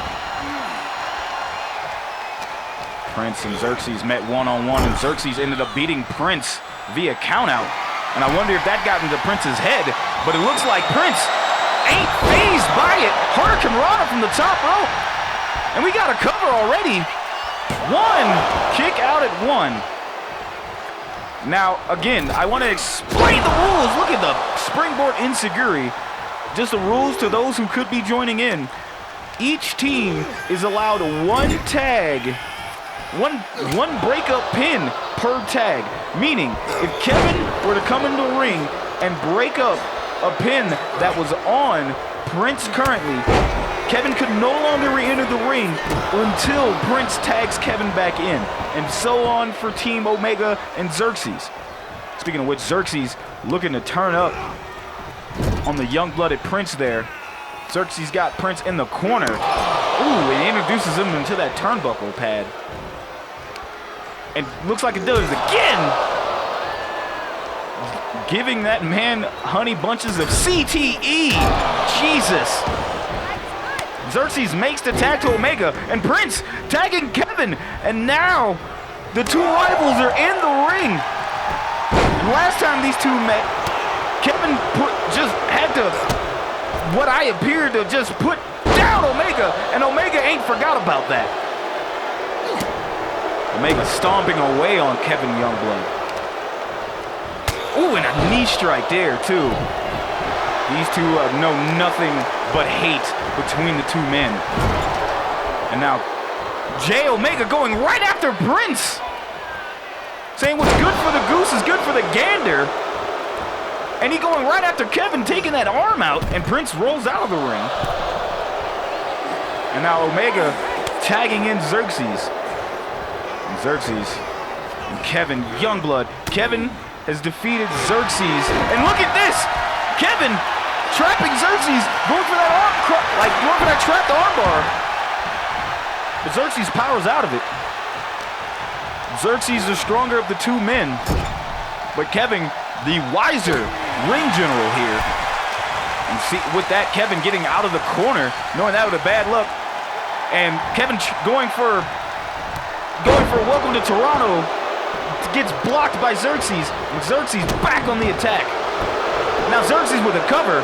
Prince and Xerxes met one-on-one, and Xerxes ended up beating Prince via countout. And I wonder if that got into Prince's head, but it looks like Prince ain't phased by it. Hurricane Rana from the top rope. And we got a cover already. One kick out at one. Now, again, I want to explain the rules. Look at the springboard enziguri. Just the rules to those who could be joining in. Each team is allowed one tag, one breakup pin per tag. Meaning, if Kevin were to come in the ring and break up a pin that was on Prince currently, Kevin could no longer re-enter the ring until Prince tags Kevin back in. And so on for Team Omega and Xerxes. Speaking of which, Xerxes looking to turn up on the young-blooded Prince there. Xerxes got Prince in the corner. Ooh, and introduces him into that turnbuckle pad. And looks like it does again. Giving that man honey bunches of CTE. Jesus. Xerxes makes the tag to Omega, and Prince tagging Kevin. And now the two rivals are in the ring. Last time these two met, Kevin just had to, what I appeared to just put down Omega, and Omega ain't forgot about that. Omega stomping away on Kevin Youngblood. Ooh, and a knee strike there, too. These two know nothing but hate between the two men. And now, J Omega going right after Prince. Saying what's good for the goose is good for the gander. And he going right after Kevin, taking that arm out, and Prince rolls out of the ring. And now Omega tagging in Xerxes. And Xerxes and Kevin Youngblood. Kevin has defeated Xerxes. And look at this! Kevin trapping Xerxes, going for that arm, going for that trapped armbar. But Xerxes powers out of it. Xerxes the stronger of the two men. But Kevin, the wiser ring general here. And see, with that, Kevin getting out of the corner, knowing that was a bad look. And Kevin going for welcome to Toronto. Gets blocked by Xerxes, and Xerxes back on the attack. Now Xerxes with a cover,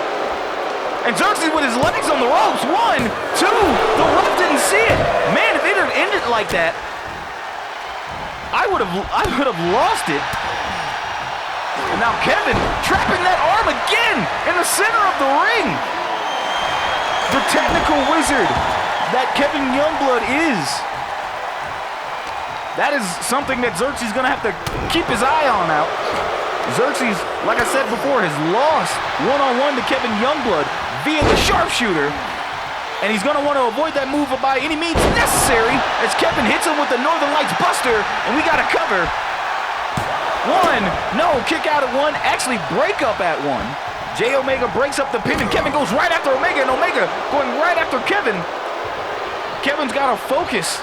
and Xerxes with his legs on the ropes. 1, 2, the ref didn't see it. Man, if it had ended like that, I would have lost it. And now Kevin trapping that arm again in the center of the ring. The technical wizard that Kevin Youngblood is. That is something that Xerxes is going to have to keep his eye on out. Xerxes, like I said before, has lost one-on-one to Kevin Youngblood via the sharpshooter. And he's going to want to avoid that move by any means necessary as Kevin hits him with the Northern Lights Buster, and we got a cover. 1, no, kick out at 1, actually break up at 1. J Omega breaks up the pin, and Kevin goes right after Omega, and Omega going right after Kevin. Kevin's got to focus.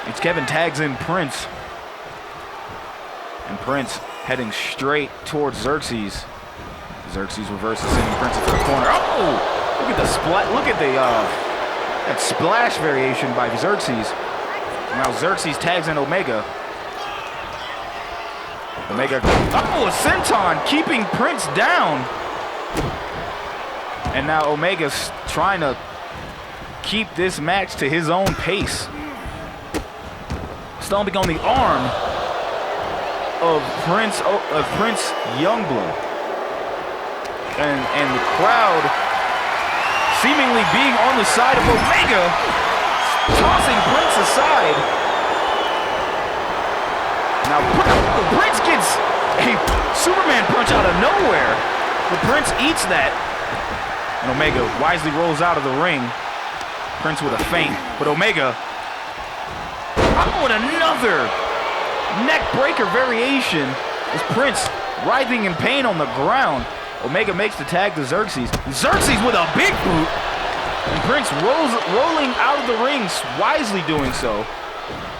It's Kevin tags in Prince. And Prince heading straight towards Xerxes. Xerxes reverses, sending Prince into the corner. Oh! Look at the splat. Look at the that splash variation by Xerxes. Now Xerxes tags in Omega. Omega. Oh, a senton keeping Prince down. And now Omega's trying to keep this match to his own pace. Stomping on the arm of Prince Youngblood. And the crowd seemingly being on the side of Omega, tossing Prince aside. Now Prince gets a Superman punch out of nowhere, but Prince eats that. And Omega wisely rolls out of the ring. Prince with a feint, but Omega, oh, and another neck breaker variation as Prince writhing in pain on the ground. Omega makes the tag to Xerxes. Xerxes with a big boot. And Prince rolling out of the ring, wisely doing so.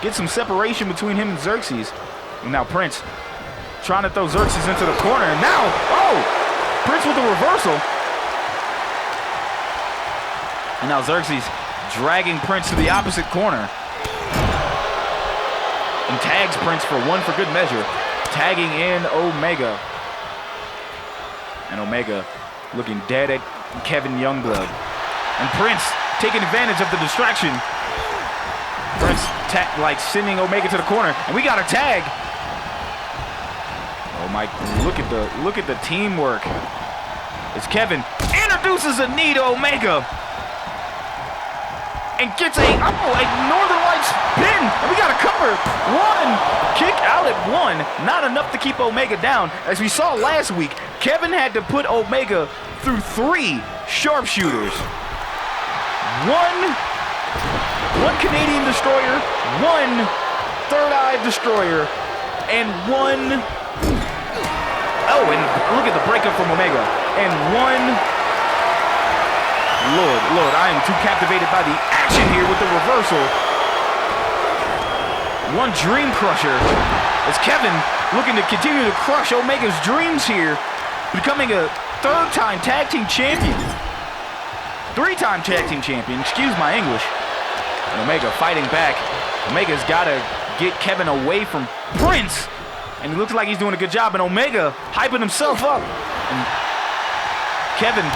Get some separation between him and Xerxes. And now Prince trying to throw Xerxes into the corner. And now, oh, Prince with a reversal. And now Xerxes dragging Prince to the opposite corner. And tags Prince for one for good measure. Tagging in Omega. And Omega looking dead at Kevin Youngblood. And Prince taking advantage of the distraction. Prince like sending Omega to the corner. And we got a tag. Oh my, look at the teamwork. As Kevin introduces a knee to Omega. And gets a Northern Lights pin. And we got a cover. One. Kick out at one. Not enough to keep Omega down. As we saw last week, Kevin had to put Omega through 3 sharpshooters. One Canadian Destroyer, 1 Third Eye Destroyer, and 1... Oh, and look at the breakup from Omega. And 1... Lord, I am too captivated by the action here with the reversal. 1 Dream Crusher. As Kevin looking to continue to crush Omega's dreams here, becoming a 3rd-time tag team champion. 3-time tag team champion, excuse my English. And Omega fighting back. Omega's got to get Kevin away from Prince. And he looks like he's doing a good job. And Omega hyping himself up. And Kevin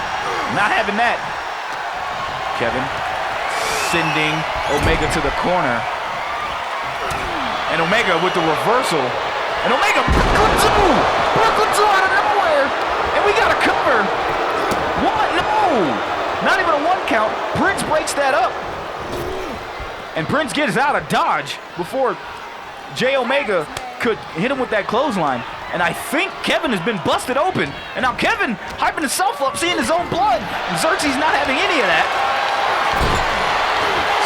not having that. Kevin sending Omega to the corner. And Omega with the reversal. And Omega, Brooklyn 2 out of nowhere. And we got a cover. What? No. Not even a 1 count. Prince breaks that up. And Prince gets out of dodge before J Omega could hit him with that clothesline. And I think Kevin has been busted open. And now Kevin hyping himself up, seeing his own blood. And Xerxes not having any of that.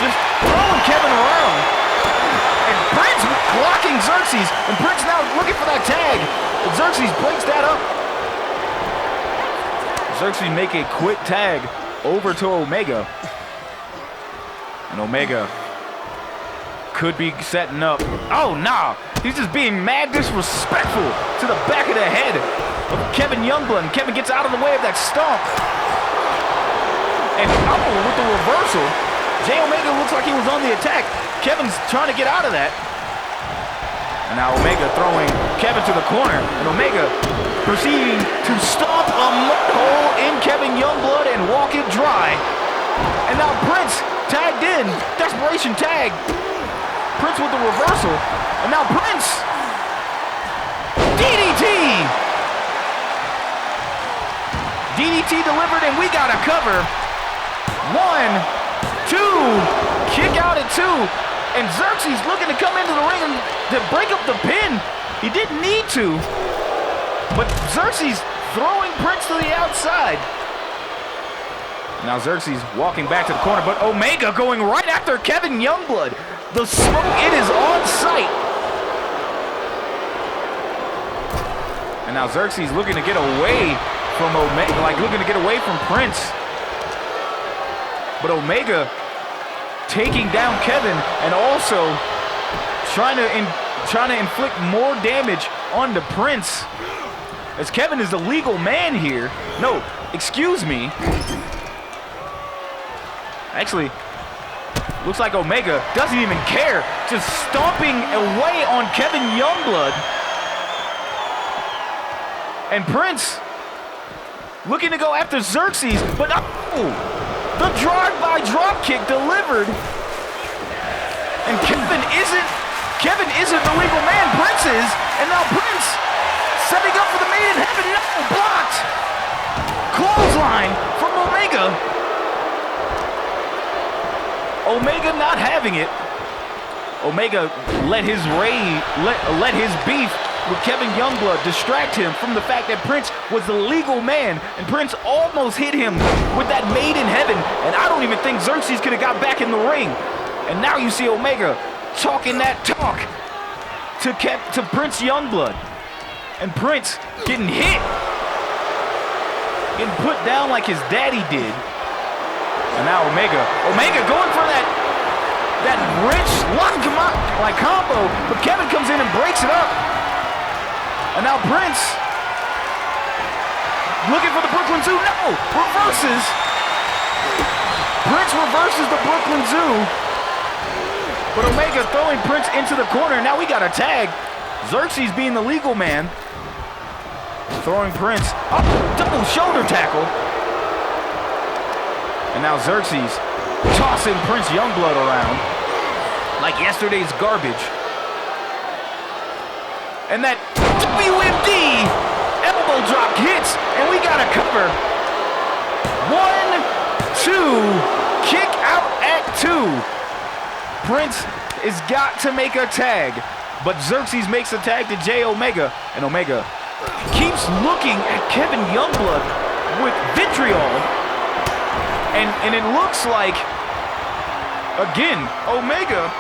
Just throwing Kevin around. And Prince blocking Xerxes. And Prince now looking for that tag. And Xerxes breaks that up. Xerxes make a quick tag over to Omega. And Omega could be setting up. Oh, nah. He's just being mad disrespectful to the back of the head of Kevin Youngblood. And Kevin gets out of the way of that stomp. And with the reversal. J Omega looks like he was on the attack. Kevin's trying to get out of that. And now Omega throwing Kevin to the corner. And Omega proceeding to stomp a mud hole in Kevin Youngblood and walk it dry. And now Prince tagged in. Desperation tag. Prince with the reversal. And now Prince. DDT. DDT delivered and we got a cover. 1, 2. Kick out at 2. And Xerxes looking to come into the ring to break up the pin. He didn't need to. But Xerxes throwing Prince to the outside. Now Xerxes walking back to the corner, but Omega going right after Kevin Youngblood. The smoke, it is on sight. And now Xerxes looking to get away from Omega, like looking to get away from Prince. But Omega taking down Kevin and also trying to inflict more damage onto Prince. As Kevin is the legal man here. No, excuse me. Actually, looks like Omega doesn't even care. Just stomping away on Kevin Youngblood. And Prince looking to go after Xerxes, but the drive-by drop kick delivered. And Kevin isn't the legal man. Prince is, and now Prince setting up for the main in heaven. No, blocked. Clothesline from Omega. Omega not having it. Omega let his beef with Kevin Youngblood distract him from the fact that Prince was the legal man, and Prince almost hit him with that Made in Heaven, and I don't even think Xerxes could have got back in the ring. And now you see Omega talking that talk to Prince Youngblood, and Prince getting hit, getting put down like his daddy did. And now Omega going for that rich lock like combo, but Kevin comes in and breaks it up. And now Prince looking for the Brooklyn Zoo. No, reverses. Prince reverses the Brooklyn Zoo. But Omega throwing Prince into the corner. Now we got a tag. Xerxes being the legal man. Throwing Prince. Oh, double shoulder tackle. And now Xerxes tossing Prince Youngblood around like yesterday's garbage. And that WMD elbow drop hits, and we got a cover. 1, 2, kick out at 2. Prince has got to make a tag, but Xerxes makes a tag to J Omega, and Omega keeps looking at Kevin Youngblood with vitriol, and it looks like, again, Omega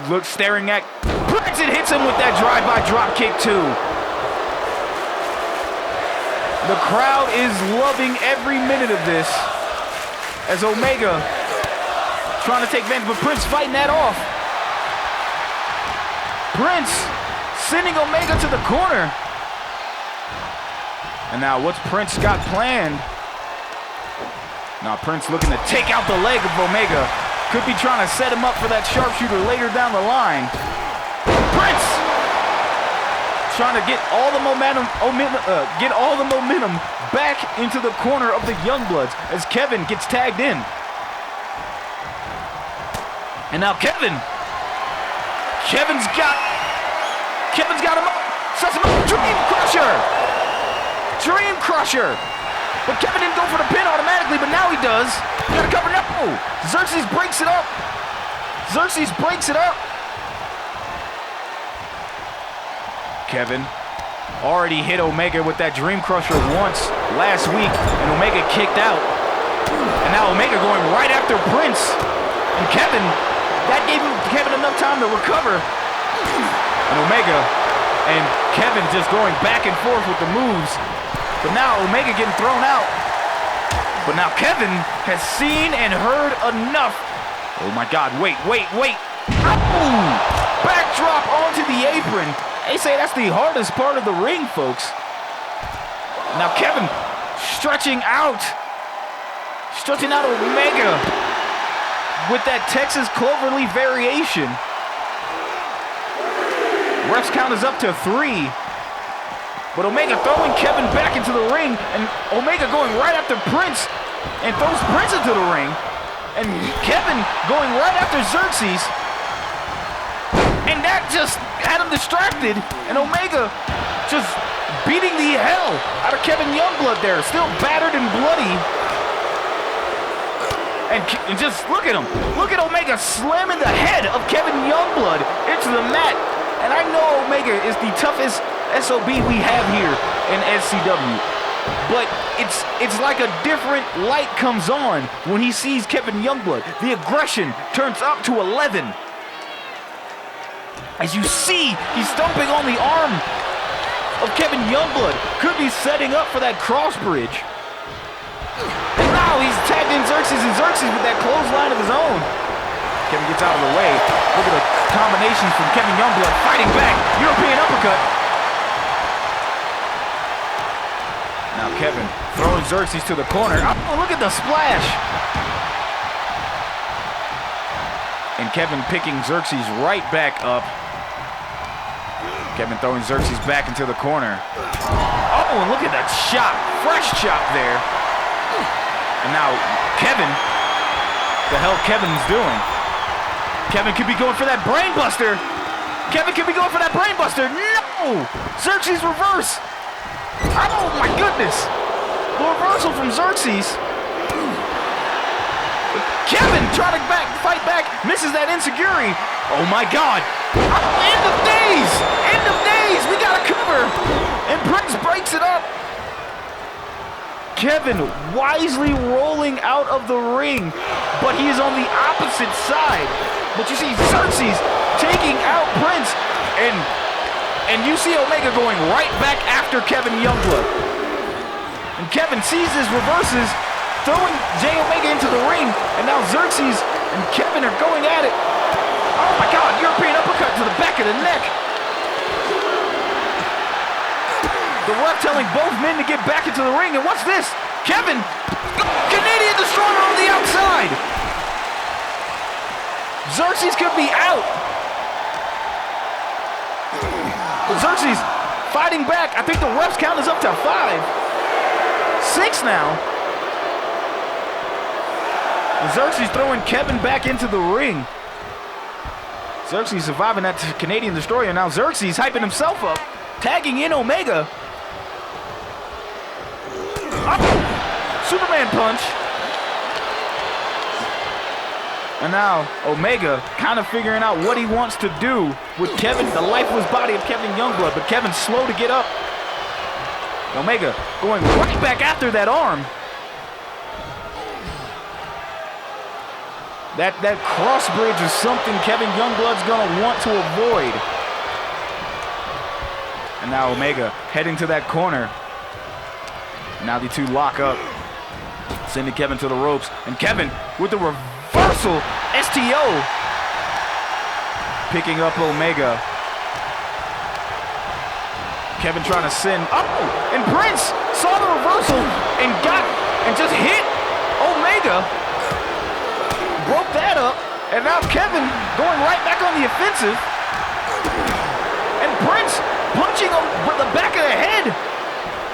looks staring at Prince and hits him with that drive-by drop kick too. The crowd is loving every minute of this as Omega trying to take advantage, but Prince fighting that off. Prince sending Omega to the corner. And now what's Prince got planned? Now Prince looking to take out the leg of Omega. Could be trying to set him up for that sharpshooter later down the line. Prince trying to get all the momentum back into the corner of the Youngbloods as Kevin gets tagged in. And now Kevin's got him up, sets him up, Dream Crusher. But Kevin didn't go for the pin automatically, but now he does. Gotta cover, no. Xerxes breaks it up. Kevin already hit Omega with that Dream Crusher once last week, and Omega kicked out. And now Omega going right after Prince. And that gave Kevin enough time to recover. And Omega and Kevin just going back and forth with the moves. But now Omega getting thrown out. But now Kevin has seen and heard enough. Oh my God, wait. Oh! Backdrop onto the apron. They say that's the hardest part of the ring, folks. Now Kevin stretching out Omega with that Texas Cloverleaf variation. Ref's count is up to 3. But Omega throwing Kevin back into the ring, and Omega going right after Prince and throws Prince into the ring. And Kevin going right after Xerxes. And that just had him distracted, and Omega just beating the hell out of Kevin Youngblood there, still battered and bloody. And just look at him. Look at Omega slamming the head of Kevin Youngblood into the mat. And I know Omega is the toughest SOB we have here in SCW. But it's like a different light comes on when he sees Kevin Youngblood. The aggression turns up to 11. As you see, he's stomping on the arm of Kevin Youngblood. Could be setting up for that cross bridge. And now he's tagged in Xerxes, and Xerxes with that clothesline of his own. Kevin gets out of the way. Look at the combinations from Kevin Youngblood fighting back. European uppercut. Now Kevin throwing Xerxes to the corner. Oh, look at the splash. And Kevin picking Xerxes right back up. Kevin throwing Xerxes back into the corner. Oh, and look at that chop. Fresh chop there. And now Kevin, the hell Kevin's doing. Kevin could be going for that brain buster. No! Xerxes reverse. Oh my goodness. The reversal from Xerxes. Kevin trying to fight back, misses that enziguri. Oh my God. Oh, end of days. We got a cover. And Prince breaks it up. Kevin wisely rolling out of the ring, but he is on the opposite side. But you see Xerxes taking out Prince, and you see Omega going right back after Kevin Youngblood. And Kevin sees his reverses, throwing J Omega into the ring. And now Xerxes and Kevin are going at it. Oh my God, European uppercut to the back of the neck. The ref telling both men to get back into the ring. And what's this? Kevin, Canadian Destroyer on the outside. Xerxes could be out. But Xerxes fighting back. I think the ref's count is up to 5. 6 now. And Xerxes throwing Kevin back into the ring. Xerxes surviving that Canadian Destroyer. Now Xerxes hyping himself up, tagging in Omega. Oh, Superman punch. And now Omega kind of figuring out what he wants to do with Kevin, the lifeless body of Kevin Youngblood, but Kevin's slow to get up. Omega going right back after that arm. That cross bridge is something Kevin Youngblood's gonna want to avoid. And now Omega heading to that corner. Now the two lock up, sending Kevin to the ropes. And Kevin with the reversal STO, picking up Omega. Kevin trying to send, and Prince saw the reversal and just hit Omega. Broke that up, and now Kevin going right back on the offensive. And Prince punching him with the back of the head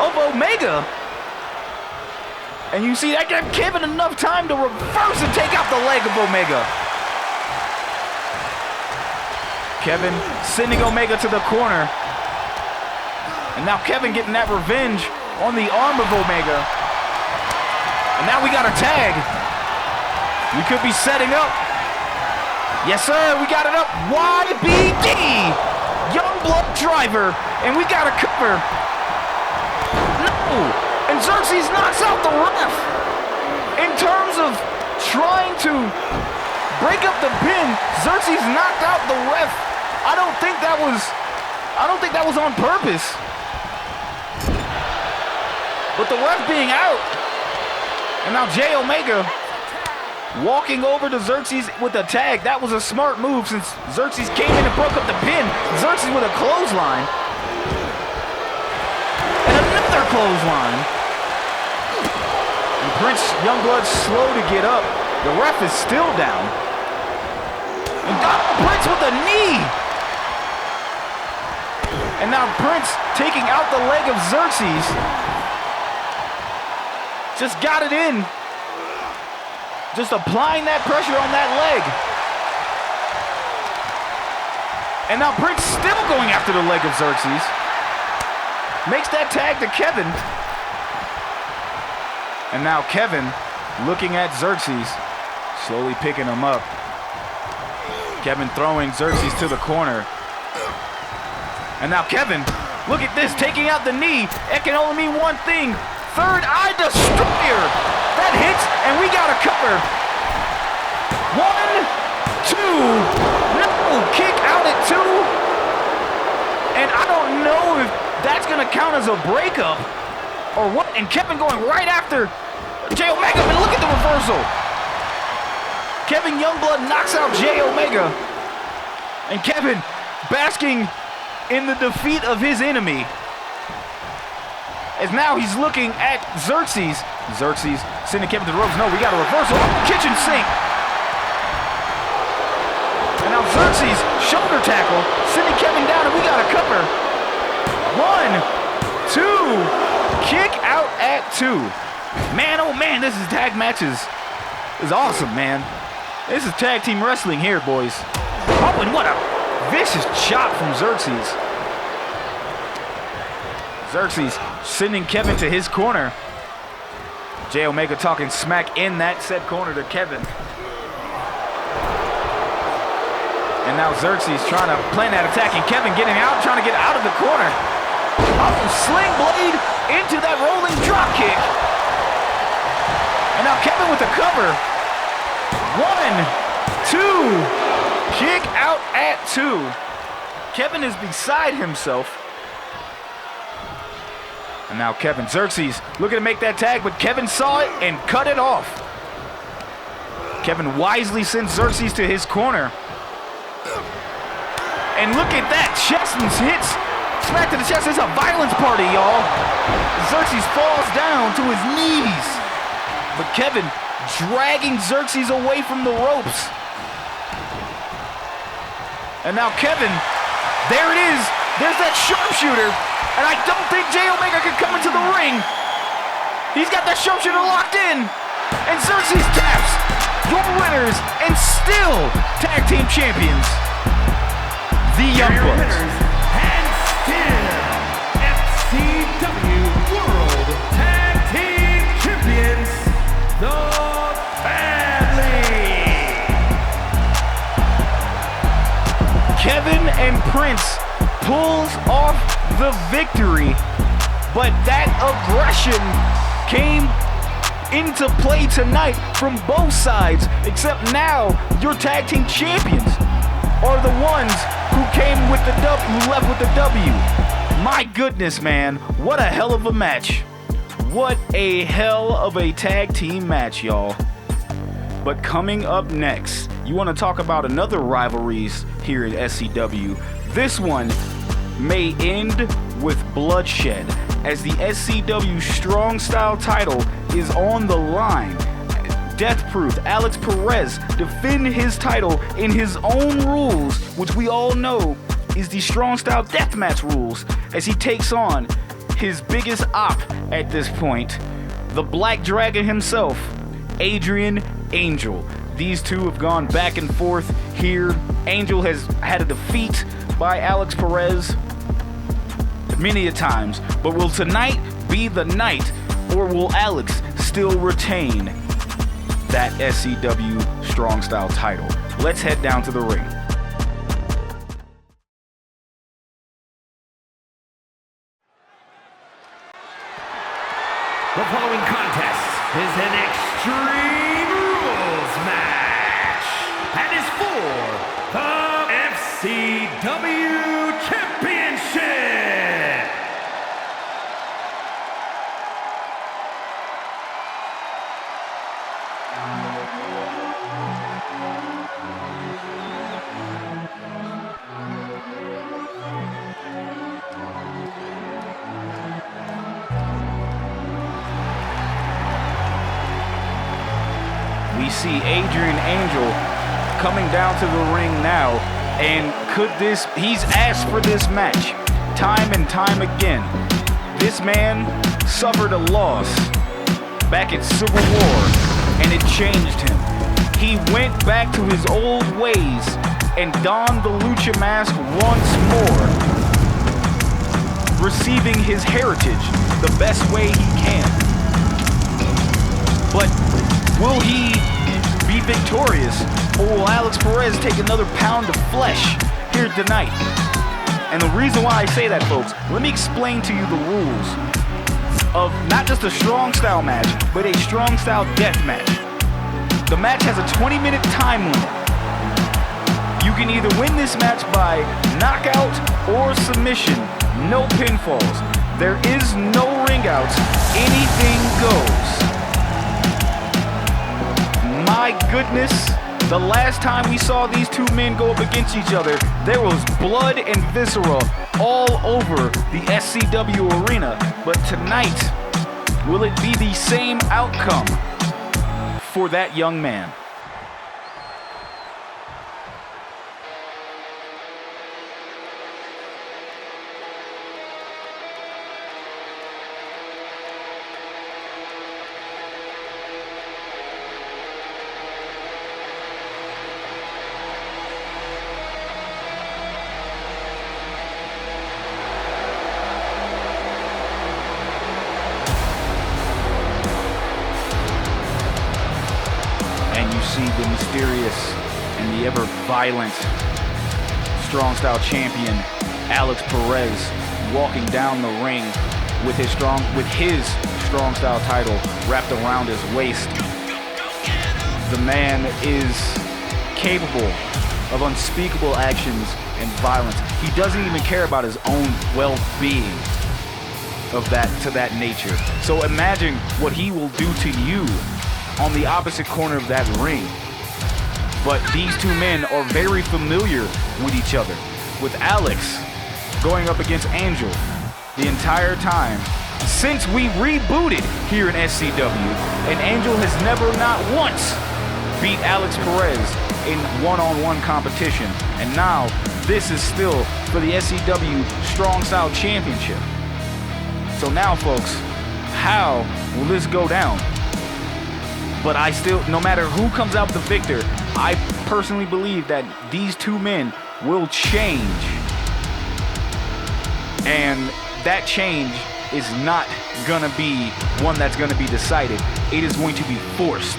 of Omega. And you see that gave Kevin enough time to reverse and take out the leg of Omega. Kevin sending Omega to the corner. And now Kevin getting that revenge on the arm of Omega. And now we got a tag. We could be setting up. Yes, sir, we got it up. YBD, Youngblood driver. And we got a cover. No. And Xerxes knocks out the ref. In terms of trying to break up the pin, Xerxes knocked out the ref. I don't think that was on purpose. But the ref being out. And now J Omega walking over to Xerxes with a tag. That was a smart move since Xerxes came in and broke up the pin. Xerxes with a clothesline. And another clothesline. And Prince Youngblood slow to get up. The ref is still down. And Prince with a knee. And now Prince taking out the leg of Xerxes. Just got it in. Just applying that pressure on that leg. And now Prince still going after the leg of Xerxes. Makes that tag to Kevin. And now Kevin looking at Xerxes, slowly picking him up. Kevin throwing Xerxes to the corner. And now Kevin, look at this, taking out the knee. It can only mean one thing. Third Eye Destroyer. That hits, and we got a cover. 1, 2. No, kick out at 2. And I don't know if that's gonna count as a breakup or what. And Kevin going right after J Omega, but look at the reversal. Kevin Youngblood knocks out J Omega. And Kevin basking in the defeat of his enemy. As now he's looking at Xerxes. Xerxes sending Kevin to the ropes. No, we got a reversal. Kitchen sink. And now Xerxes, shoulder tackle, sending Kevin down, and we got a cover. 1, 2, kick out at 2. Man, oh man, this is tag matches. Is awesome, man. This is tag team wrestling here, boys. Oh, and what a vicious chop from Xerxes. Xerxes sending Kevin to his corner. J Omega talking smack in that said corner to Kevin. And now Xerxes trying to plan that attack, and Kevin getting out, trying to get out of the corner. Oh, sling blade into that rolling drop kick. And now Kevin with the cover. 1, 2, kick out at 2. Kevin is beside himself. And now Kevin, Xerxes looking to make that tag, but Kevin saw it and cut it off. Kevin wisely sends Xerxes to his corner. And look at that, chest hits. Smack to the chest, it's a violence party, y'all. Xerxes falls down to his knees. But Kevin dragging Xerxes away from the ropes. And now Kevin, there it is. There's that sharpshooter. And I don't think J Omega can come into the ring. He's got that sharpshooter locked in. And Xerxes taps. Your winners and still tag team champions, the Youngbloods. And still SCW World Tag Team Champions, the family. Kevin and Prince pulls off the victory, but that aggression came into play tonight from both sides, except now your tag team champions are the ones who came with the W, who left with the W. My goodness, man, what a hell of a match. What a hell of a tag team match, y'all. But coming up next, you want to talk about another rivalries here at SCW. This one may end with bloodshed, as the SCW Strong Style title is on the line. Death Proof, Alex Perez, defend his title in his own rules, which we all know is the Strong Style Deathmatch rules, as he takes on his biggest op at this point, the Black Dragon himself, Adrian Angel. These two have gone back and forth here. Angel has had a defeat by Alex Perez many a times, but will tonight be the night, or will Alex still retain that SCW Strong Style title? Let's head down to the ring. The following contest is an Extreme Rules match and is for the SCW Championship. We see Adrian Angel coming down to the ring now, and he's asked for this match time and time again. This man suffered a loss back at Civil War, and it changed him. He went back to his old ways and donned the lucha mask once more, receiving his heritage the best way he can. But will he be victorious, or will Alex Perez take another pound of flesh here tonight? And the reason why I say that, folks, let me explain to you the rules of not just a strong style match, but a strong style death match. The match has a 20-minute time limit. You can either win this match by knockout or submission, no pinfalls. There is no ring outs, anything goes. My goodness, the last time we saw these two men go up against each other, there was blood and viscera all over the SCW arena. But tonight, will it be the same outcome for that young man? See the mysterious and the ever-violent Strong Style champion Alex Perez walking down the ring with his Strong Style title wrapped around his waist. The man is capable of unspeakable actions and violence. He doesn't even care about his own well-being. of that to that nature. So imagine what he will do to you on the opposite corner of that ring. But these two men are very familiar with each other, with Alex going up against Angel the entire time since we rebooted here in SCW, and Angel has never, not once, beat Alex Perez in one-on-one competition. And now this is still for the SCW Strong Style Championship. So now, folks, how will this go down? But I still, no matter who comes out the victor, I personally believe that these two men will change. And that change is not gonna be one that's gonna be decided. It is going to be forced,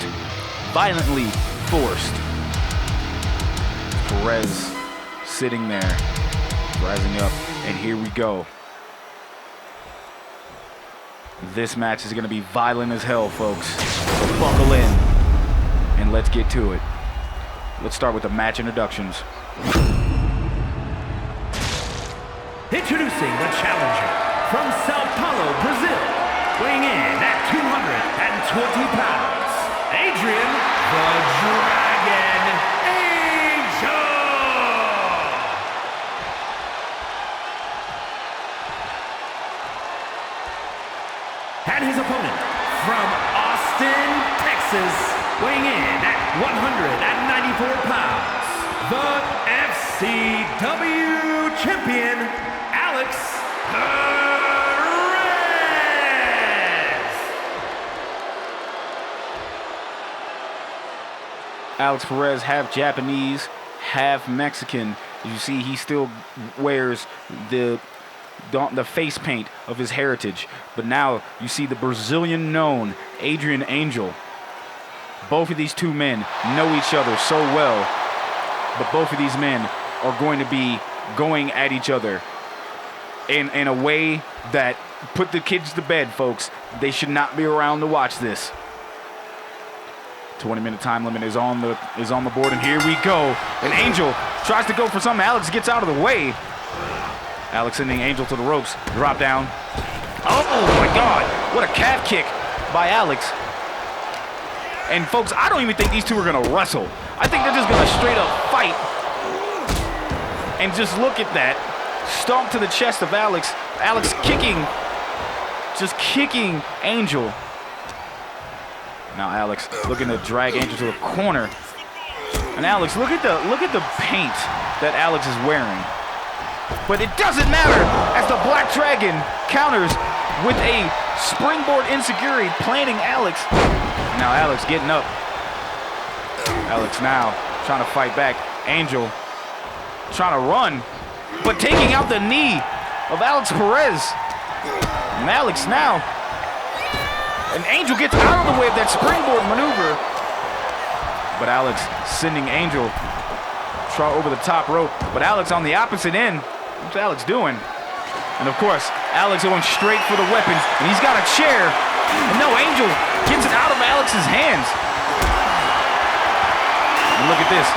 violently forced. Perez sitting there, rising up, and here we go. This match is gonna be violent as hell, folks. So buckle in, and let's get to it. Let's start with the match introductions. Introducing the challenger from Sao Paulo, Brazil, weighing in at 220 pounds, Adrian the Dragon Angel! And his opponent from Austin, Texas, weighing in at 194 pounds, the SCW Champion Issac Murphy. Alex Perez, half Japanese, half Mexican. You see, he still wears the face paint of his heritage. But now you see the Brazilian-known Adrian Angel. Both of these two men know each other so well, but both of these men are going to be going at each other in a way that put the kids to bed, folks. They should not be around to watch this. 20-minute time limit is on the board, and here we go. And Angel tries to go for something. Alex gets out of the way. Alex sending Angel to the ropes. Drop down. Oh my God! What a calf kick by Alex. And folks, I don't even think these two are gonna wrestle. I think they're just gonna straight up fight. And just look at that. Stomp to the chest of Alex. Alex kicking, just kicking Angel. Now Alex looking to drag Angel to the corner. And Alex, look at the paint that Alex is wearing. But it doesn't matter as the Black Dragon counters with a springboard insecurity, planting Alex. Now Alex getting up. Alex now trying to fight back. Angel trying to run, but taking out the knee of Alex Perez. And Alex now. And Angel gets out of the way of that springboard maneuver. But Alex sending Angel over the top rope. But Alex on the opposite end. What's Alex doing? And of course, Alex going straight for the weapons. And he's got a chair. And no, Angel gets it out of Alex's hands. And look at this.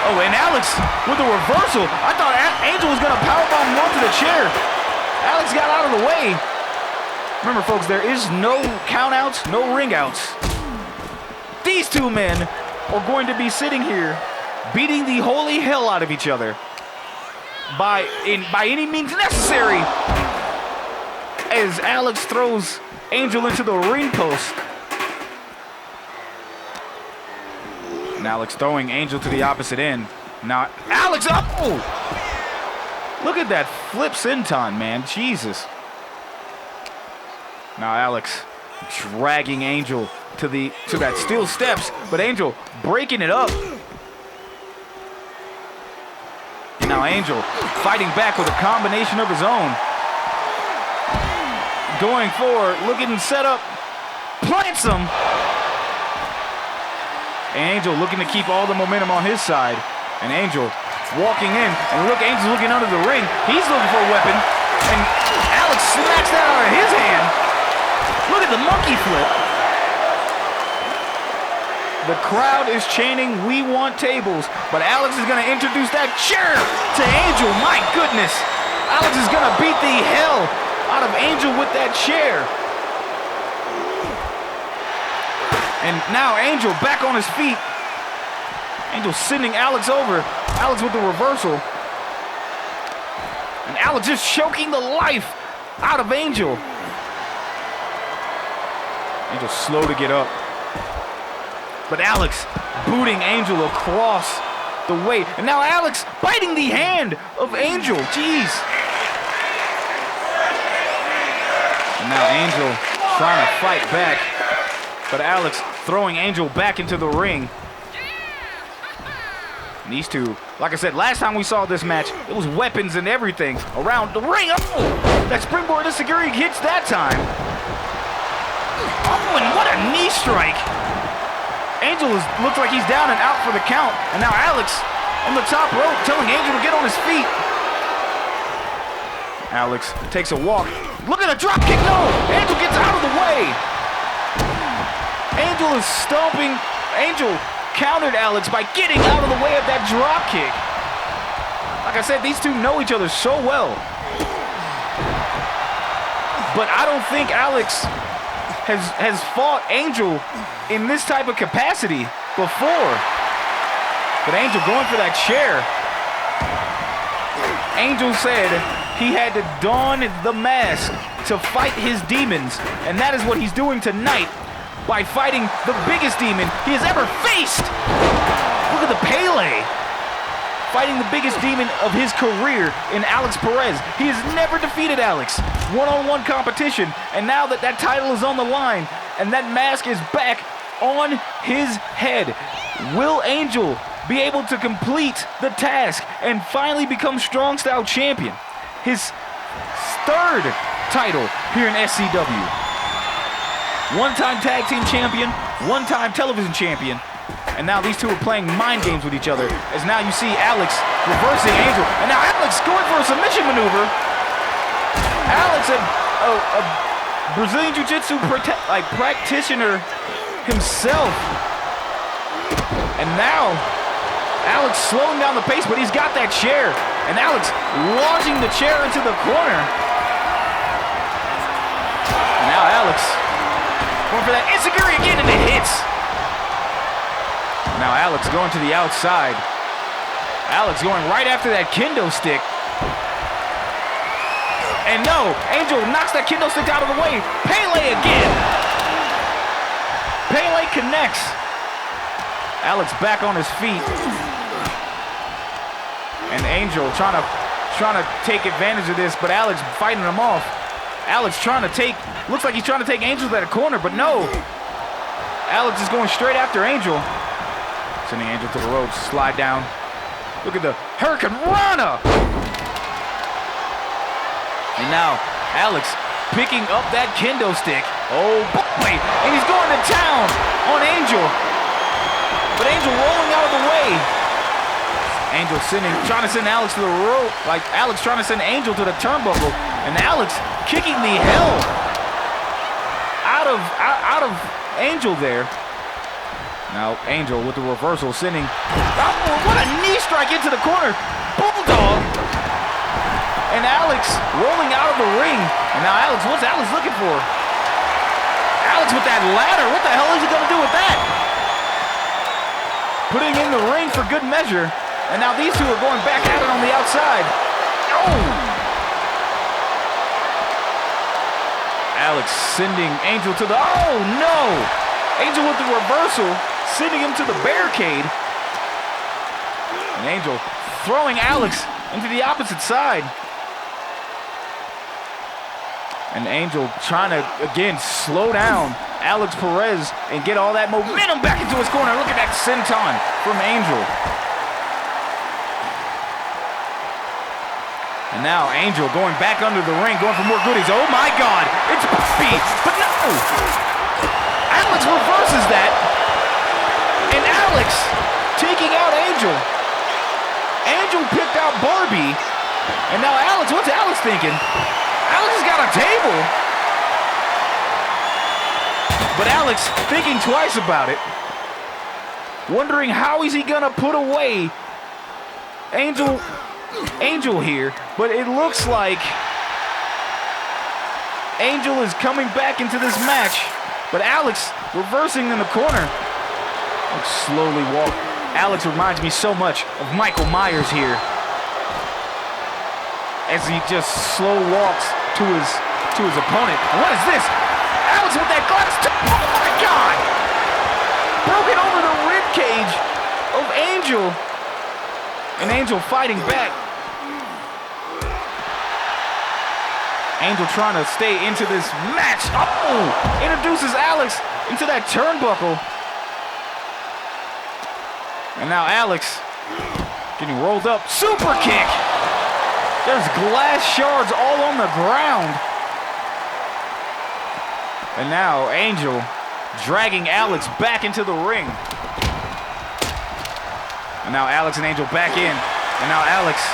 Oh, and Alex with a reversal. I thought Angel was going to powerbomb onto the chair. Alex got out of the way. Remember, folks, there is no countouts, no ring outs. These two men are going to be sitting here beating the holy hell out of each other by any means necessary as Alex throws Angel into the ring post. And Alex throwing Angel to the opposite end. Now Alex up! Oh! Look at that flip senton, man. Jesus. Now Alex dragging Angel to that steel steps, but Angel breaking it up. And now Angel fighting back with a combination of his own. Going forward, looking set up, plants him. And Angel looking to keep all the momentum on his side. And Angel walking in, and look, Angel's looking under the ring. He's looking for a weapon, and Alex smacks that out of his hand. Look at the monkey flip. The crowd is chanting, "We want tables," but Alex is going to introduce that chair to Angel. My goodness. Alex is going to beat the hell out of Angel with that chair. And now Angel back on his feet. Angel sending Alex over. Alex with the reversal. And Alex just choking the life out of Angel. Angel slow to get up. But Alex booting Angel across the way. And now Alex biting the hand of Angel. Jeez. And now Angel trying to fight back. But Alex throwing Angel back into the ring. And these two, like I said, last time we saw this match, it was weapons and everything around the ring. Oh, that springboard Issac hits that time. Oh, and what a knee strike. Angel looks like he's down and out for the count. And now Alex on the top rope telling Angel to get on his feet. Alex takes a walk. Look at the drop kick. No, Angel gets out of the way. Angel is stomping. Angel countered Alex by getting out of the way of that drop kick. Like I said, these two know each other so well. But I don't think Alex has fought Angel in this type of capacity before. But Angel going for that chair. Angel said he had to don the mask to fight his demons. And that is what he's doing tonight by fighting the biggest demon he has ever faced. Look at the Pele. Fighting the biggest demon of his career in Alex Perez. He has never defeated Alex. One-on-one competition. And now that that title is on the line and that mask is back on his head, will Angel be able to complete the task and finally become Strong Style Champion? His third title here in SCW. One-time Tag Team Champion, one-time Television Champion. And now these two are playing mind games with each other, as now you see Alex reversing Angel. And now Alex going for a submission maneuver. Alex, a Brazilian Jiu-Jitsu practitioner himself. And now Alex slowing down the pace, but he's got that chair. And Alex launching the chair into the corner. And now Alex going for that Issac again, and it hits. Now Alex going to the outside. Alex going right after that kendo stick. And no, Angel knocks that kendo stick out of the way. Pele again. Pele connects. Alex back on his feet. And Angel trying to take advantage of this, but Alex fighting him off. Alex trying to take, looks like he's trying to take Angel to that corner, but no. Alex is going straight after Angel. Sending Angel to the ropes, slide down. Look at the Hurricane Rana. And now Alex picking up that kendo stick. Oh boy, and he's going to town on Angel. But Angel rolling out of the way. Angel trying to send Alex to the rope, like Alex trying to send Angel to the turnbuckle. And Alex kicking the hell out of Angel there. Now Angel with the reversal sending, oh, what a knee strike into the corner. Bulldog. And Alex rolling out of the ring. And now Alex, what's Alex looking for? Alex with that ladder. What the hell is he going to do with that? Putting in the ring for good measure. And now these two are going back at it on the outside. Oh! Alex sending Angel to the, oh no! Angel with the reversal, sending him to the barricade. And Angel throwing Alex into the opposite side. And Angel trying to, again, slow down Alex Perez and get all that momentum back into his corner. Look at that senton from Angel. And now Angel going back under the ring, going for more goodies. Oh my God, it's Buffy, but no! Alex reverses that. And Alex taking out Angel. Angel picked out Barbie. And now Alex, what's Alex thinking? Alex has got a table. But Alex thinking twice about it. Wondering how is he gonna put away Angel here, but it looks like Angel is coming back into this match, but Alex reversing in the corner. Slowly walk. Alex reminds me so much of Michael Myers here, as he just slow walks to his opponent. What is this? Alex with that glass. Oh my God! Broken over the rib cage of Angel, and Angel fighting back. Angel trying to stay into this match. Oh! Introduces Alex into that turnbuckle. And now Alex getting rolled up. Super kick! There's glass shards all on the ground. And now Angel dragging Alex back into the ring. And now Alex and Angel back in. And now Alex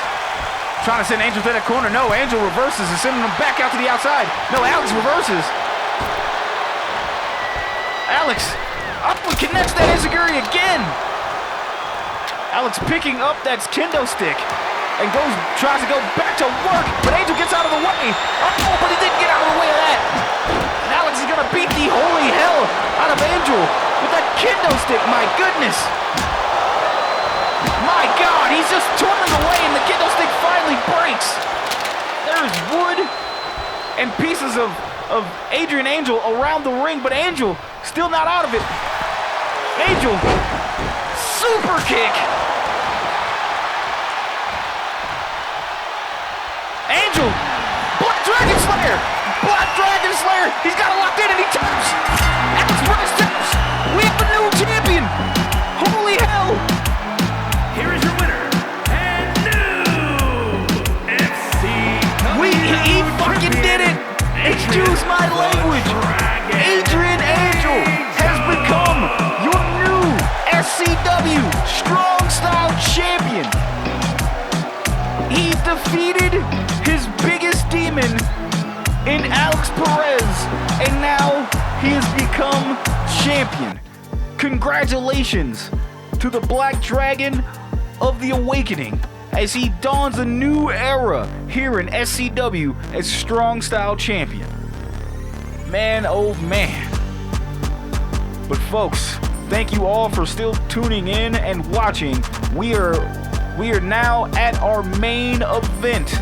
trying to send Angel to that corner. No, Angel reverses and sending him back out to the outside. No, Alex reverses. Alex up and connects that enziguri again. Alex picking up that kendo stick and tries to go back to work, but Angel gets out of the way. Oh, but he didn't get out of the way of that. And Alex is gonna beat the holy hell out of Angel with that kendo stick. My goodness. My God, he's just twirling away and the kendo stick finally breaks. There's wood and pieces of Adrian Angel around the ring, but Angel still not out of it. Angel, super kick. Angel, Black Dragon Slayer. Black Dragon Slayer. He's got it locked in and he taps. Alex Bryce taps. We have a new champion. Holy hell. Here is your winner and new SCW He fucking did it. Excuse my language. Adrian Angel has become your new SCW Strong Style Champion. He defeated his biggest demon in Alex Perez, and now he has become champion. Congratulations to the Black Dragon of the Awakening as he dawns a new era here in SCW as Strong Style Champion. Man, oh man. But folks, thank you all for still tuning in and watching. We are now at our main event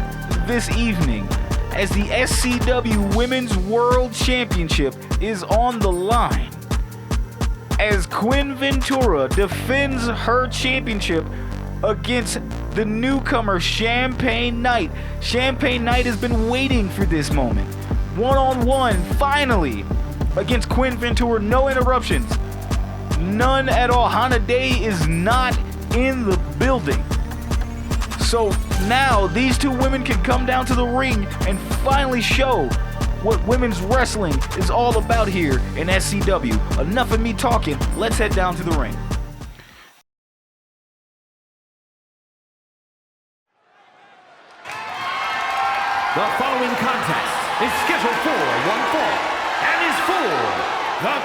this evening as the SCW Women's World Championship is on the line as Quinn Ventura defends her championship against the newcomer Champagne Knight. Champagne Knight has been waiting for this moment. One-on-one, finally, against Quinn Ventura. No interruptions. None at all. Hana Day is not in the building. So now these two women can come down to the ring and finally show what women's wrestling is all about here in SCW. Enough of me talking. Let's head down to the ring. The following contest is scheduled for one fall and is for the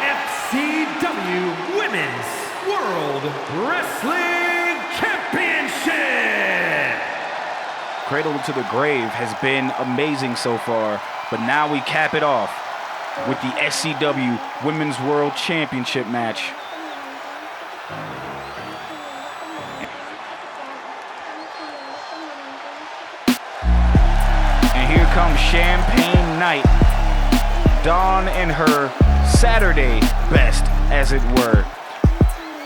SCW Women's World Wrestling Championship. Cradle to the Grave has been amazing so far, but now we cap it off with the SCW Women's World Championship match. And here comes Champagne Knight, Dawn in her Saturday best, as it were.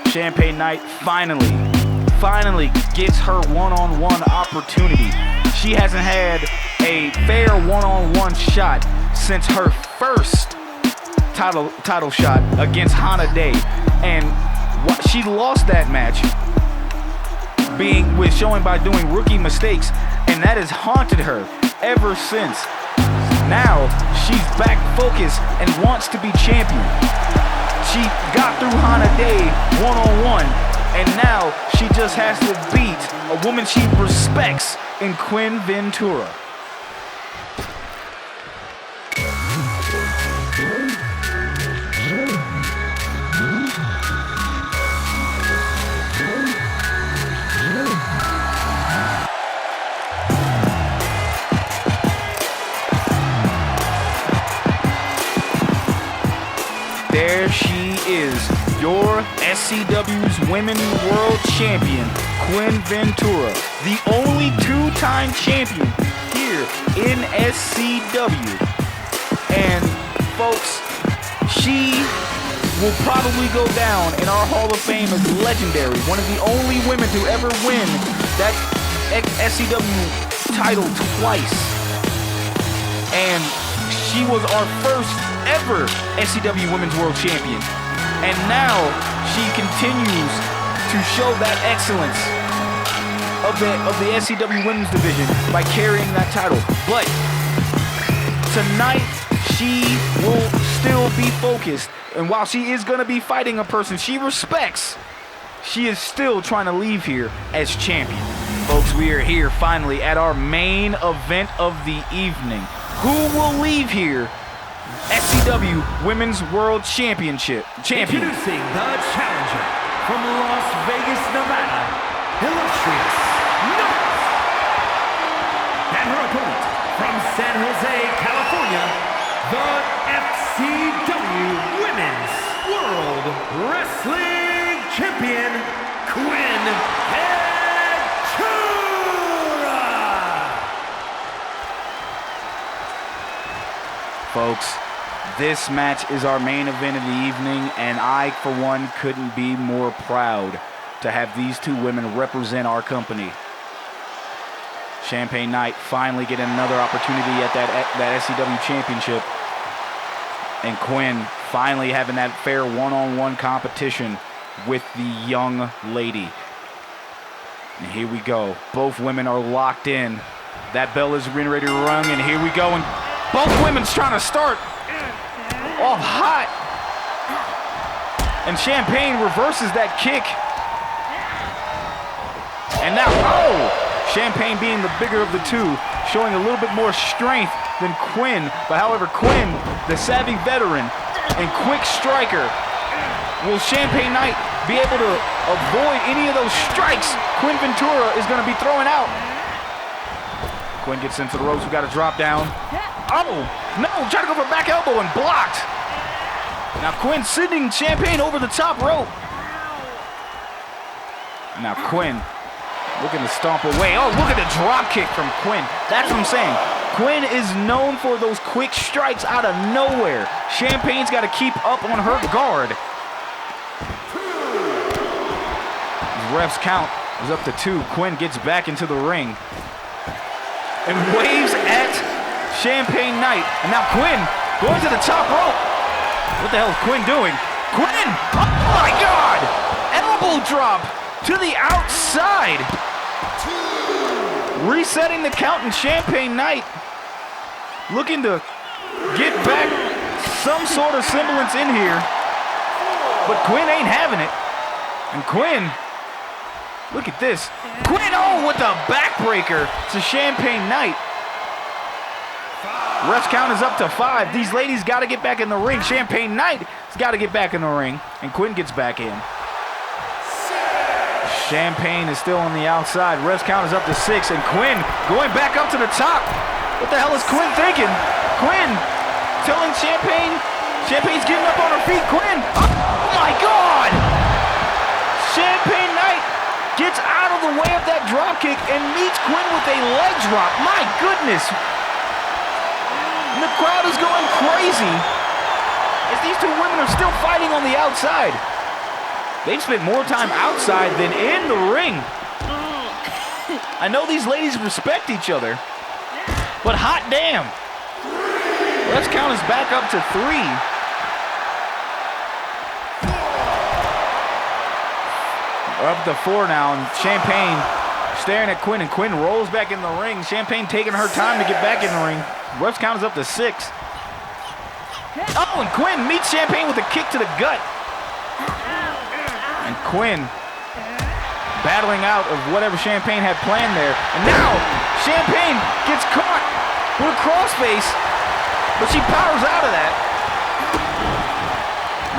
Champagne Knight finally gets her one-on-one opportunity. She hasn't had a fair one-on-one shot since her first title shot against Hana Day, and she lost that match showing by doing rookie mistakes, and that has haunted her ever since. Now she's back focused and wants to be champion. She got through Hana Day one-on-one, and now she just has to beat a woman she respects in Quinn Ventura. your SCW's Women's World Champion, Quinn Ventura, the only two-time champion here in SCW. And folks, she will probably go down in our Hall of Fame as legendary, one of the only women to ever win that SCW title twice. And she was our first ever SCW Women's World Champion. And now she continues to show that excellence of the SCW Women's Division by carrying that title. But tonight, she will still be focused. And while she is going to be fighting a person she respects, she is still trying to leave here as champion. Folks, we are here finally at our main event of the evening. Who will leave here SCW Women's World Championship champion? Introducing the challenger from Las Vegas, Nevada, illustrious North. And her opponent from San Jose, California, the SCW Women's World Wrestling Champion, Quinn Ventura. Folks, this match is our main event of the evening, and I, for one, couldn't be more proud to have these two women represent our company. Champagne Knight finally getting another opportunity at that SCW Championship, and Quinn finally having that fair one-on-one competition with the young lady. And here we go. Both women are locked in. That bell is getting ready to rung, and here we go. And both women's trying to start off hot. And Champagne reverses that kick. And now, oh! Champagne being the bigger of the two, showing a little bit more strength than Quinn. But however, Quinn, the savvy veteran and quick striker, will Champagne Knight be able to avoid any of those strikes Quinn Ventura is going to be throwing out? Quinn gets into the ropes. We got a drop down. Oh, no, trying to go for a back elbow and blocked. Now Quinn sending Champagne over the top rope. Now Quinn looking to stomp away. Oh, look at the drop kick from Quinn. That's what I'm saying. Quinn is known for those quick strikes out of nowhere. Champagne's got to keep up on her guard. The ref's count is up to 2. Quinn gets back into the ring and waves at Champagne Knight. And now Quinn going to the top rope. What the hell is Quinn doing? Quinn! Oh my God! Elbow drop to the outside. Resetting the count, and Champagne Knight looking to get back some sort of semblance in here. But Quinn ain't having it. And Quinn, look at this. Quinn, oh, with the backbreaker to Champagne Knight. Ref's count is up to 5. These ladies got to get back in the ring. Champagne Knight has got to get back in the ring. And Quinn gets back in. Champagne is still on the outside. Ref's count is up to 6. And Quinn going back up to the top. What the hell is Quinn thinking? Quinn telling Champagne. Champagne's getting up on her feet. Quinn. Oh my God! Champagne Knight gets out of the way of that drop kick and meets Quinn with a leg drop. My goodness. And the crowd is going crazy as these two women are still fighting on the outside. They've spent more time outside than in the ring. I know these ladies respect each other, but hot damn. Let's count us back up to 3. We're up to 4 now, and Champagne staring at Quinn, and Quinn rolls back in the ring. Champagne taking her time to get back in the ring. Ref's count is up to 6. Oh, and Quinn meets Champagne with a kick to the gut. And Quinn battling out of whatever Champagne had planned there. And now Champagne gets caught with a crossface, but she powers out of that.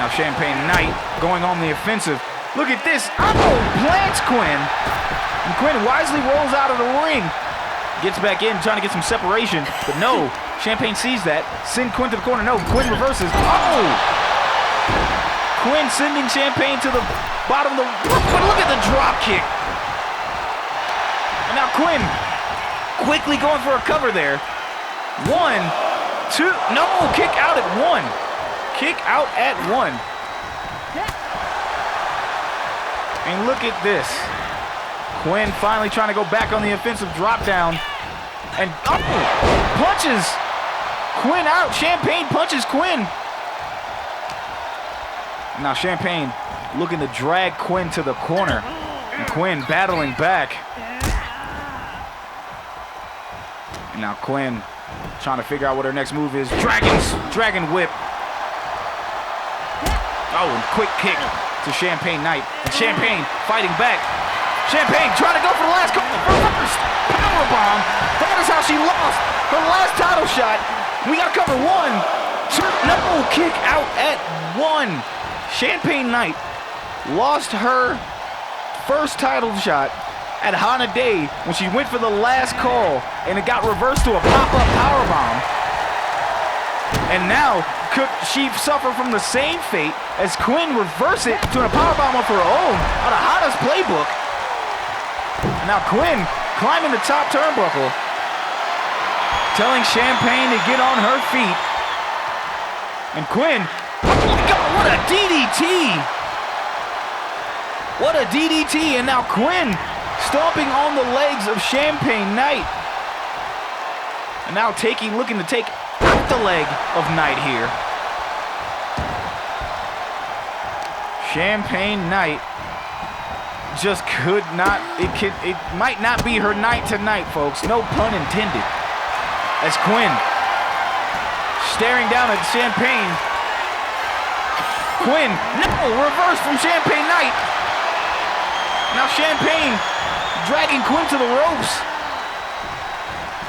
Now Champagne Knight going on the offensive. Look at this. Oh, plants Quinn. And Quinn wisely rolls out of the ring. Gets back in, trying to get some separation. But no, Champagne sees that. Send Quinn to the corner. No, Quinn reverses. Oh! Quinn sending Champagne to the bottom of the roof. But look at the drop kick. And now Quinn quickly going for a cover there. 1, 2, no, kick out at 1. Kick out at 1. And look at this. Quinn finally trying to go back on the offensive drop down. And punches Quinn out. Champagne punches Quinn. Now Champagne looking to drag Quinn to the corner. And Quinn battling back. And now Quinn trying to figure out what her next move is. Dragon whip. Oh, and quick kick to Champagne Knight. And Champagne fighting back. Champagne trying to go for the last first powerbomb. That is how she lost her last title shot. We got to cover 1, 2, no, kick out at 1. Champagne Knight lost her first title shot at Hana Day when she went for the last call and it got reversed to a pop-up powerbomb. And now could she suffer from the same fate as Quinn reverse it to a powerbomb of her own out of Hana's playbook. And now Quinn climbing the top turnbuckle, telling Champagne to get on her feet. And Quinn, oh my God, what a DDT! What a DDT, and now Quinn stomping on the legs of Champagne Knight. And now looking to take out the leg of Knight here. Champagne Knight just could not, it might not be her night tonight, folks. No pun intended. As Quinn staring down at Champagne. Quinn, no, reverse from Champagne Knight. Now Champagne dragging Quinn to the ropes.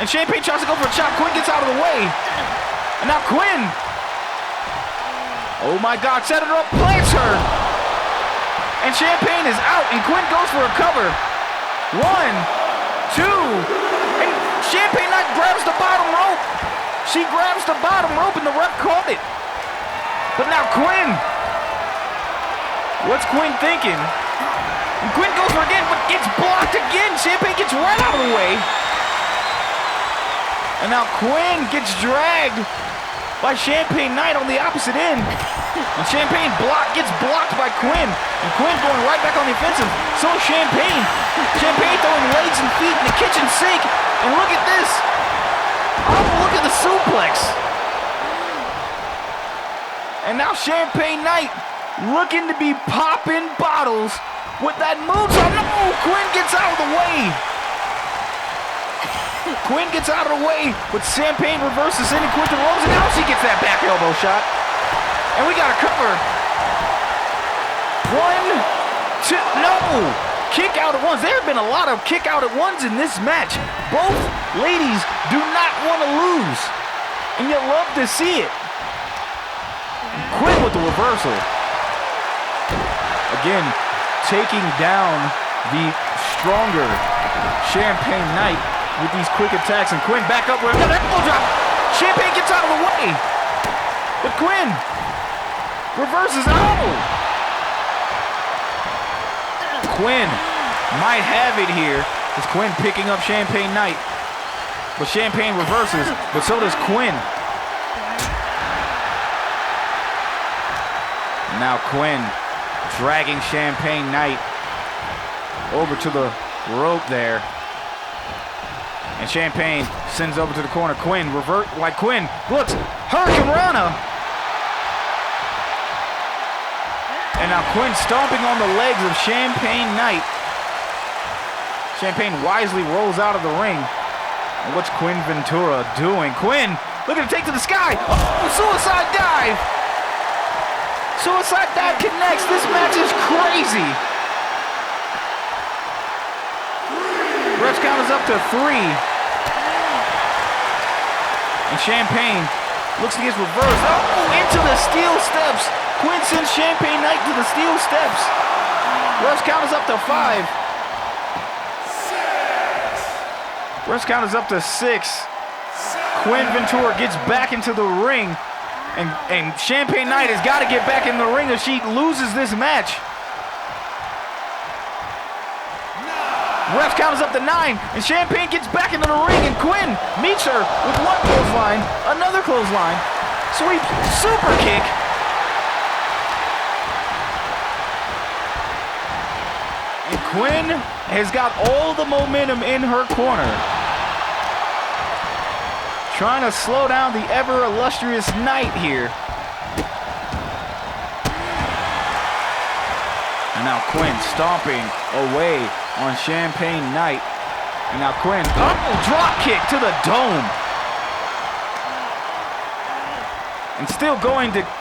And Champagne tries to go for a chop. Quinn gets out of the way. And now Quinn, oh my God, set it up, plants her. And Champagne is out, and Quinn goes for a cover. 1, 2, and Champagne Knight grabs the bottom rope. She grabs the bottom rope, and the ref caught it. But now Quinn, what's Quinn thinking? And Quinn goes for it again, but gets blocked again. Champagne gets right out of the way. And now Quinn gets dragged by Champagne Knight on the opposite end. And Champagne gets blocked by Quinn. And Quinn going right back on the offensive. So is Champagne. Champagne throwing legs and feet in the kitchen sink. And look at this. Oh, look at the suplex. And now Champagne Knight looking to be popping bottles with that moonsault. No, Quinn gets out of the way. Quinn gets out of the way, but Champagne reverses sending Quinn to the ropes, and now she gets that back elbow shot. And we got a cover. 1, 2, no! Kick out at ones. There have been a lot of kick out at ones in this match. Both ladies do not want to lose, and you love to see it. And Quinn with the reversal. Again, taking down the stronger Champagne Knight with these quick attacks, and Quinn back up with another elbow drop. Champagne gets out of the way, but Quinn reverses. Oh! Quinn might have it here. It's Quinn picking up Champagne Knight, but Champagne reverses, but so does Quinn. Now Quinn dragging Champagne Knight over to the rope there. And Champagne sends over to the corner. Quinn revert like Quinn looks. Hurricane Rana. And now Quinn stomping on the legs of Champagne Knight. Champagne wisely rolls out of the ring. And what's Quinn Ventura doing? Quinn looking to take to the sky. Oh, suicide dive. Suicide dive connects. This match is crazy. Ref's count is up to 3. And Champagne looks to get reversed. Oh, into the steel steps. Quinn sends Champagne Knight to the steel steps. Ref's count is up to 5. 6. Ref's count is up to 6. Quinn Ventura gets back into the ring. And Champagne Knight has got to get back in the ring if she loses this match. Ref counts up to 9, and Champagne gets back into the ring, and Quinn meets her with one clothesline, another clothesline, sweep, super kick. And Quinn has got all the momentum in her corner, trying to slow down the ever illustrious Knight here. And now Quinn stomping away on Champagne Knight. And now Quinn, drop kick to the dome. And still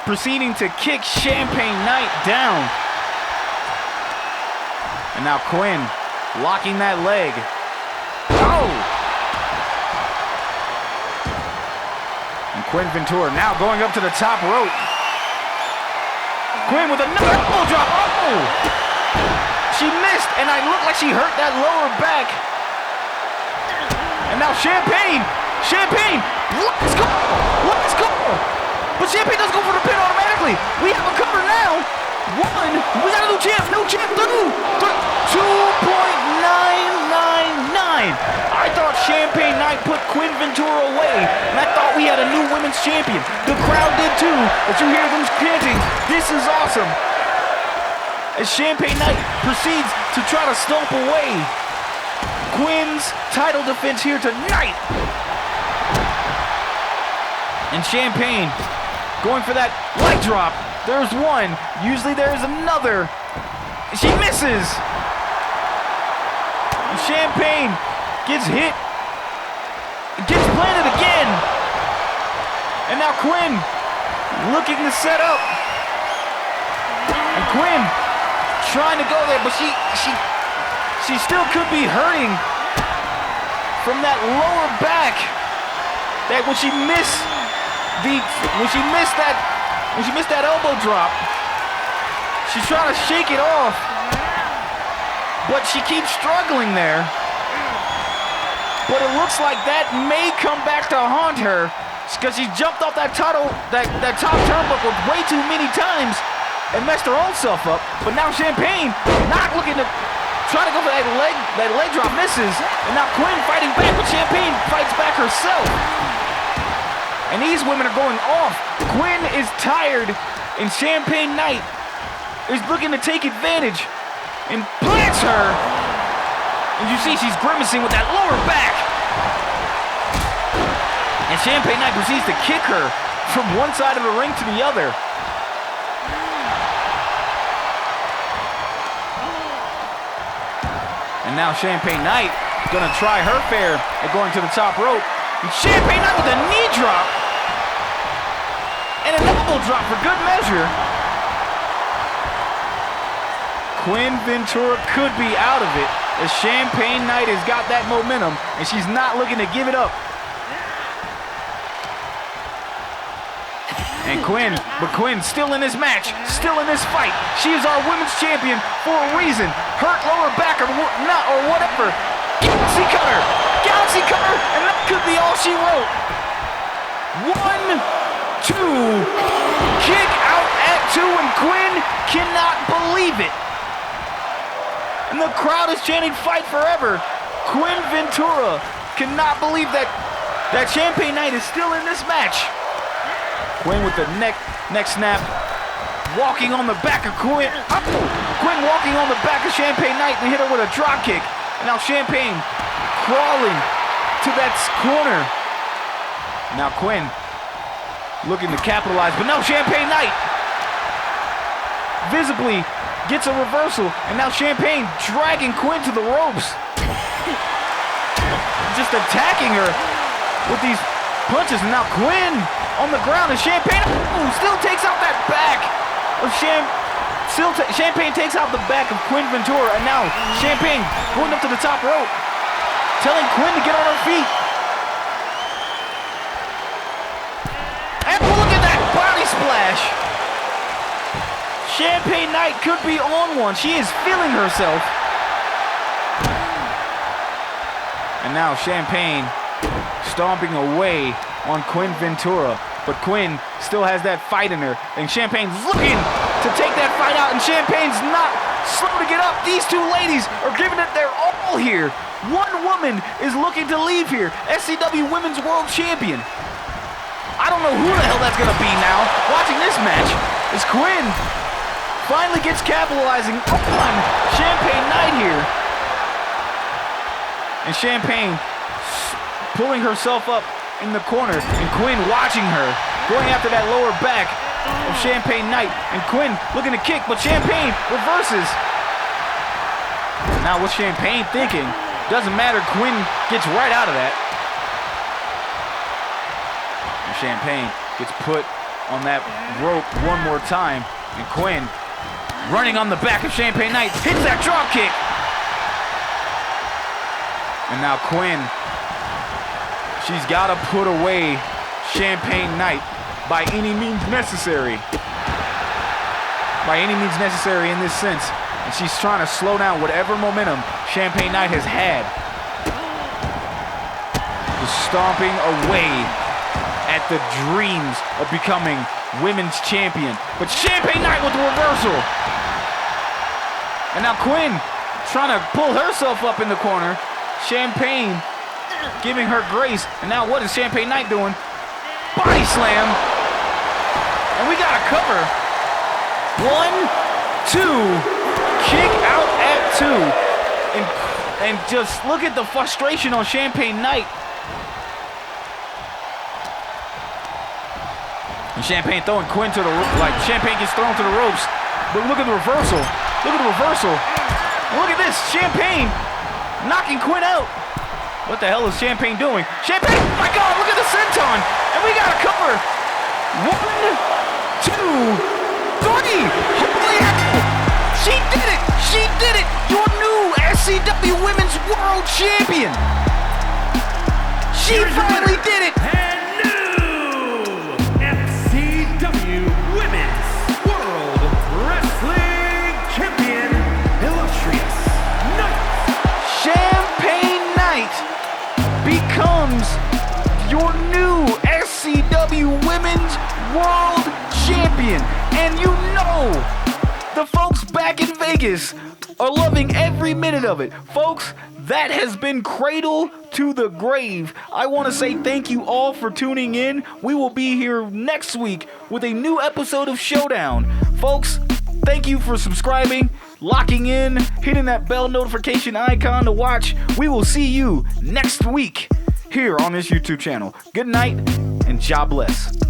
proceeding to kick Champagne Knight down. And now Quinn locking that leg. And Quinn Ventura now going up to the top rope. Quinn with another elbow drop. She missed, and it looked like she hurt that lower back. And now Champagne, let's go. But Champagne doesn't go for the pin automatically. We have a cover now. 1, we got a new champ, 2, 2.999. I thought Champagne Knight put Quinn Ventura away, and I thought we had a new women's champion. The crowd did too, as you hear them chanting, "This is awesome." As Champagne Knight proceeds to try to stomp away Quinn's title defense here tonight. And Champagne going for that leg drop. There's one. Usually there's another. She misses. And Champagne gets hit. Gets planted again. And now Quinn looking to set up. And Quinn trying to go there, but she still could be hurting from that lower back. That when she missed that elbow drop, she's trying to shake it off, but she keeps struggling there. But it looks like that may come back to haunt her, because she jumped off that top turnbuckle way too many times and messed her own self up. But now Champagne not looking to try to go for that leg drop, misses. And now Quinn fighting back, but Champagne fights back herself. And these women are going off. Quinn is tired, and Champagne Knight is looking to take advantage and plants her. And you see she's grimacing with that lower back. And Champagne Knight proceeds to kick her from one side of the ring to the other. And now Champagne Knight gonna try her fair at going to the top rope. And Champagne Knight with a knee drop. And an elbow drop for good measure. Quinn Ventura could be out of it, as Champagne Knight has got that momentum, and she's not looking to give it up. And Quinn still in this match, still in this fight. She is our women's champion for a reason. Hurt lower back or not or whatever. Galaxy cutter, and that could be all she wrote. 1, 2, kick out at 2, and Quinn cannot believe it. And the crowd is chanting "Fight Forever." Quinn Ventura cannot believe that Champagne Knight is still in this match. Quinn with the neck snap, walking on the back of Quinn. Quinn walking on the back of Champagne Knight and hit her with a drop kick. And now Champagne crawling to that corner. Now Quinn looking to capitalize, but no, Champagne Knight visibly gets a reversal, and now Champagne dragging Quinn to the ropes. Just attacking her with these punches, and now Quinn on the ground, and Champagne still takes out that back of Champagne takes out the back of Quinn Ventura, and now Champagne going up to the top rope, telling Quinn to get on her feet. And look at that body splash. Champagne Knight could be on one. She is feeling herself. And now Champagne stomping away on Quinn Ventura. But Quinn still has that fight in her, and Champagne's looking to take that fight out, and Champagne's not slow to get up. These two ladies are giving it their all here. One woman is looking to leave here, SCW Women's World Champion. I don't know who the hell that's gonna be now. Watching this match is Quinn finally gets capitalizing on Champagne Knight here. And Champagne pulling herself up in the corner, and Quinn watching her, going after that lower back of Champagne Knight, and Quinn looking to kick, but Champagne reverses. Now what's Champagne thinking? Doesn't matter, Quinn gets right out of that. And Champagne gets put on that rope one more time, and Quinn running on the back of Champagne Knight, hits that drop kick. And now Quinn, she's got to put away Champagne Knight by any means necessary. By any means necessary in this sense. And she's trying to slow down whatever momentum Champagne Knight has had. Just stomping away at the dreams of becoming women's champion. But Champagne Knight with the reversal. And now Quinn trying to pull herself up in the corner. Champagne giving her grace, and now what is Champagne Knight doing? Body slam, and we got a cover. 1, 2, kick out at 2, and just look at the frustration on Champagne Knight. And Champagne throwing Quinn to the like Champagne gets thrown to the ropes, but look at the reversal. Look at the reversal. And look at this, Champagne knocking Quinn out. What the hell is Champagne doing? Champagne, oh my God, look at the senton. And we got a cover. 1, 2, 3. Holy hell. She did it. She did it. Your new SCW Women's World Champion. She finally did it. And new SCW Women's World Wrestling Champion, illustrious Knight. Champagne Knight becomes your new SCW Women's World Champion. And you know, the folks back in Vegas are loving every minute of it. Folks, that has been Cradle to the Grave. I want to say thank you all for tuning in. We will be here next week with a new episode of Showdown. Folks, thank you for subscribing, locking in, hitting that bell notification icon to watch. We will see you next week here on this YouTube channel. Good night and God bless.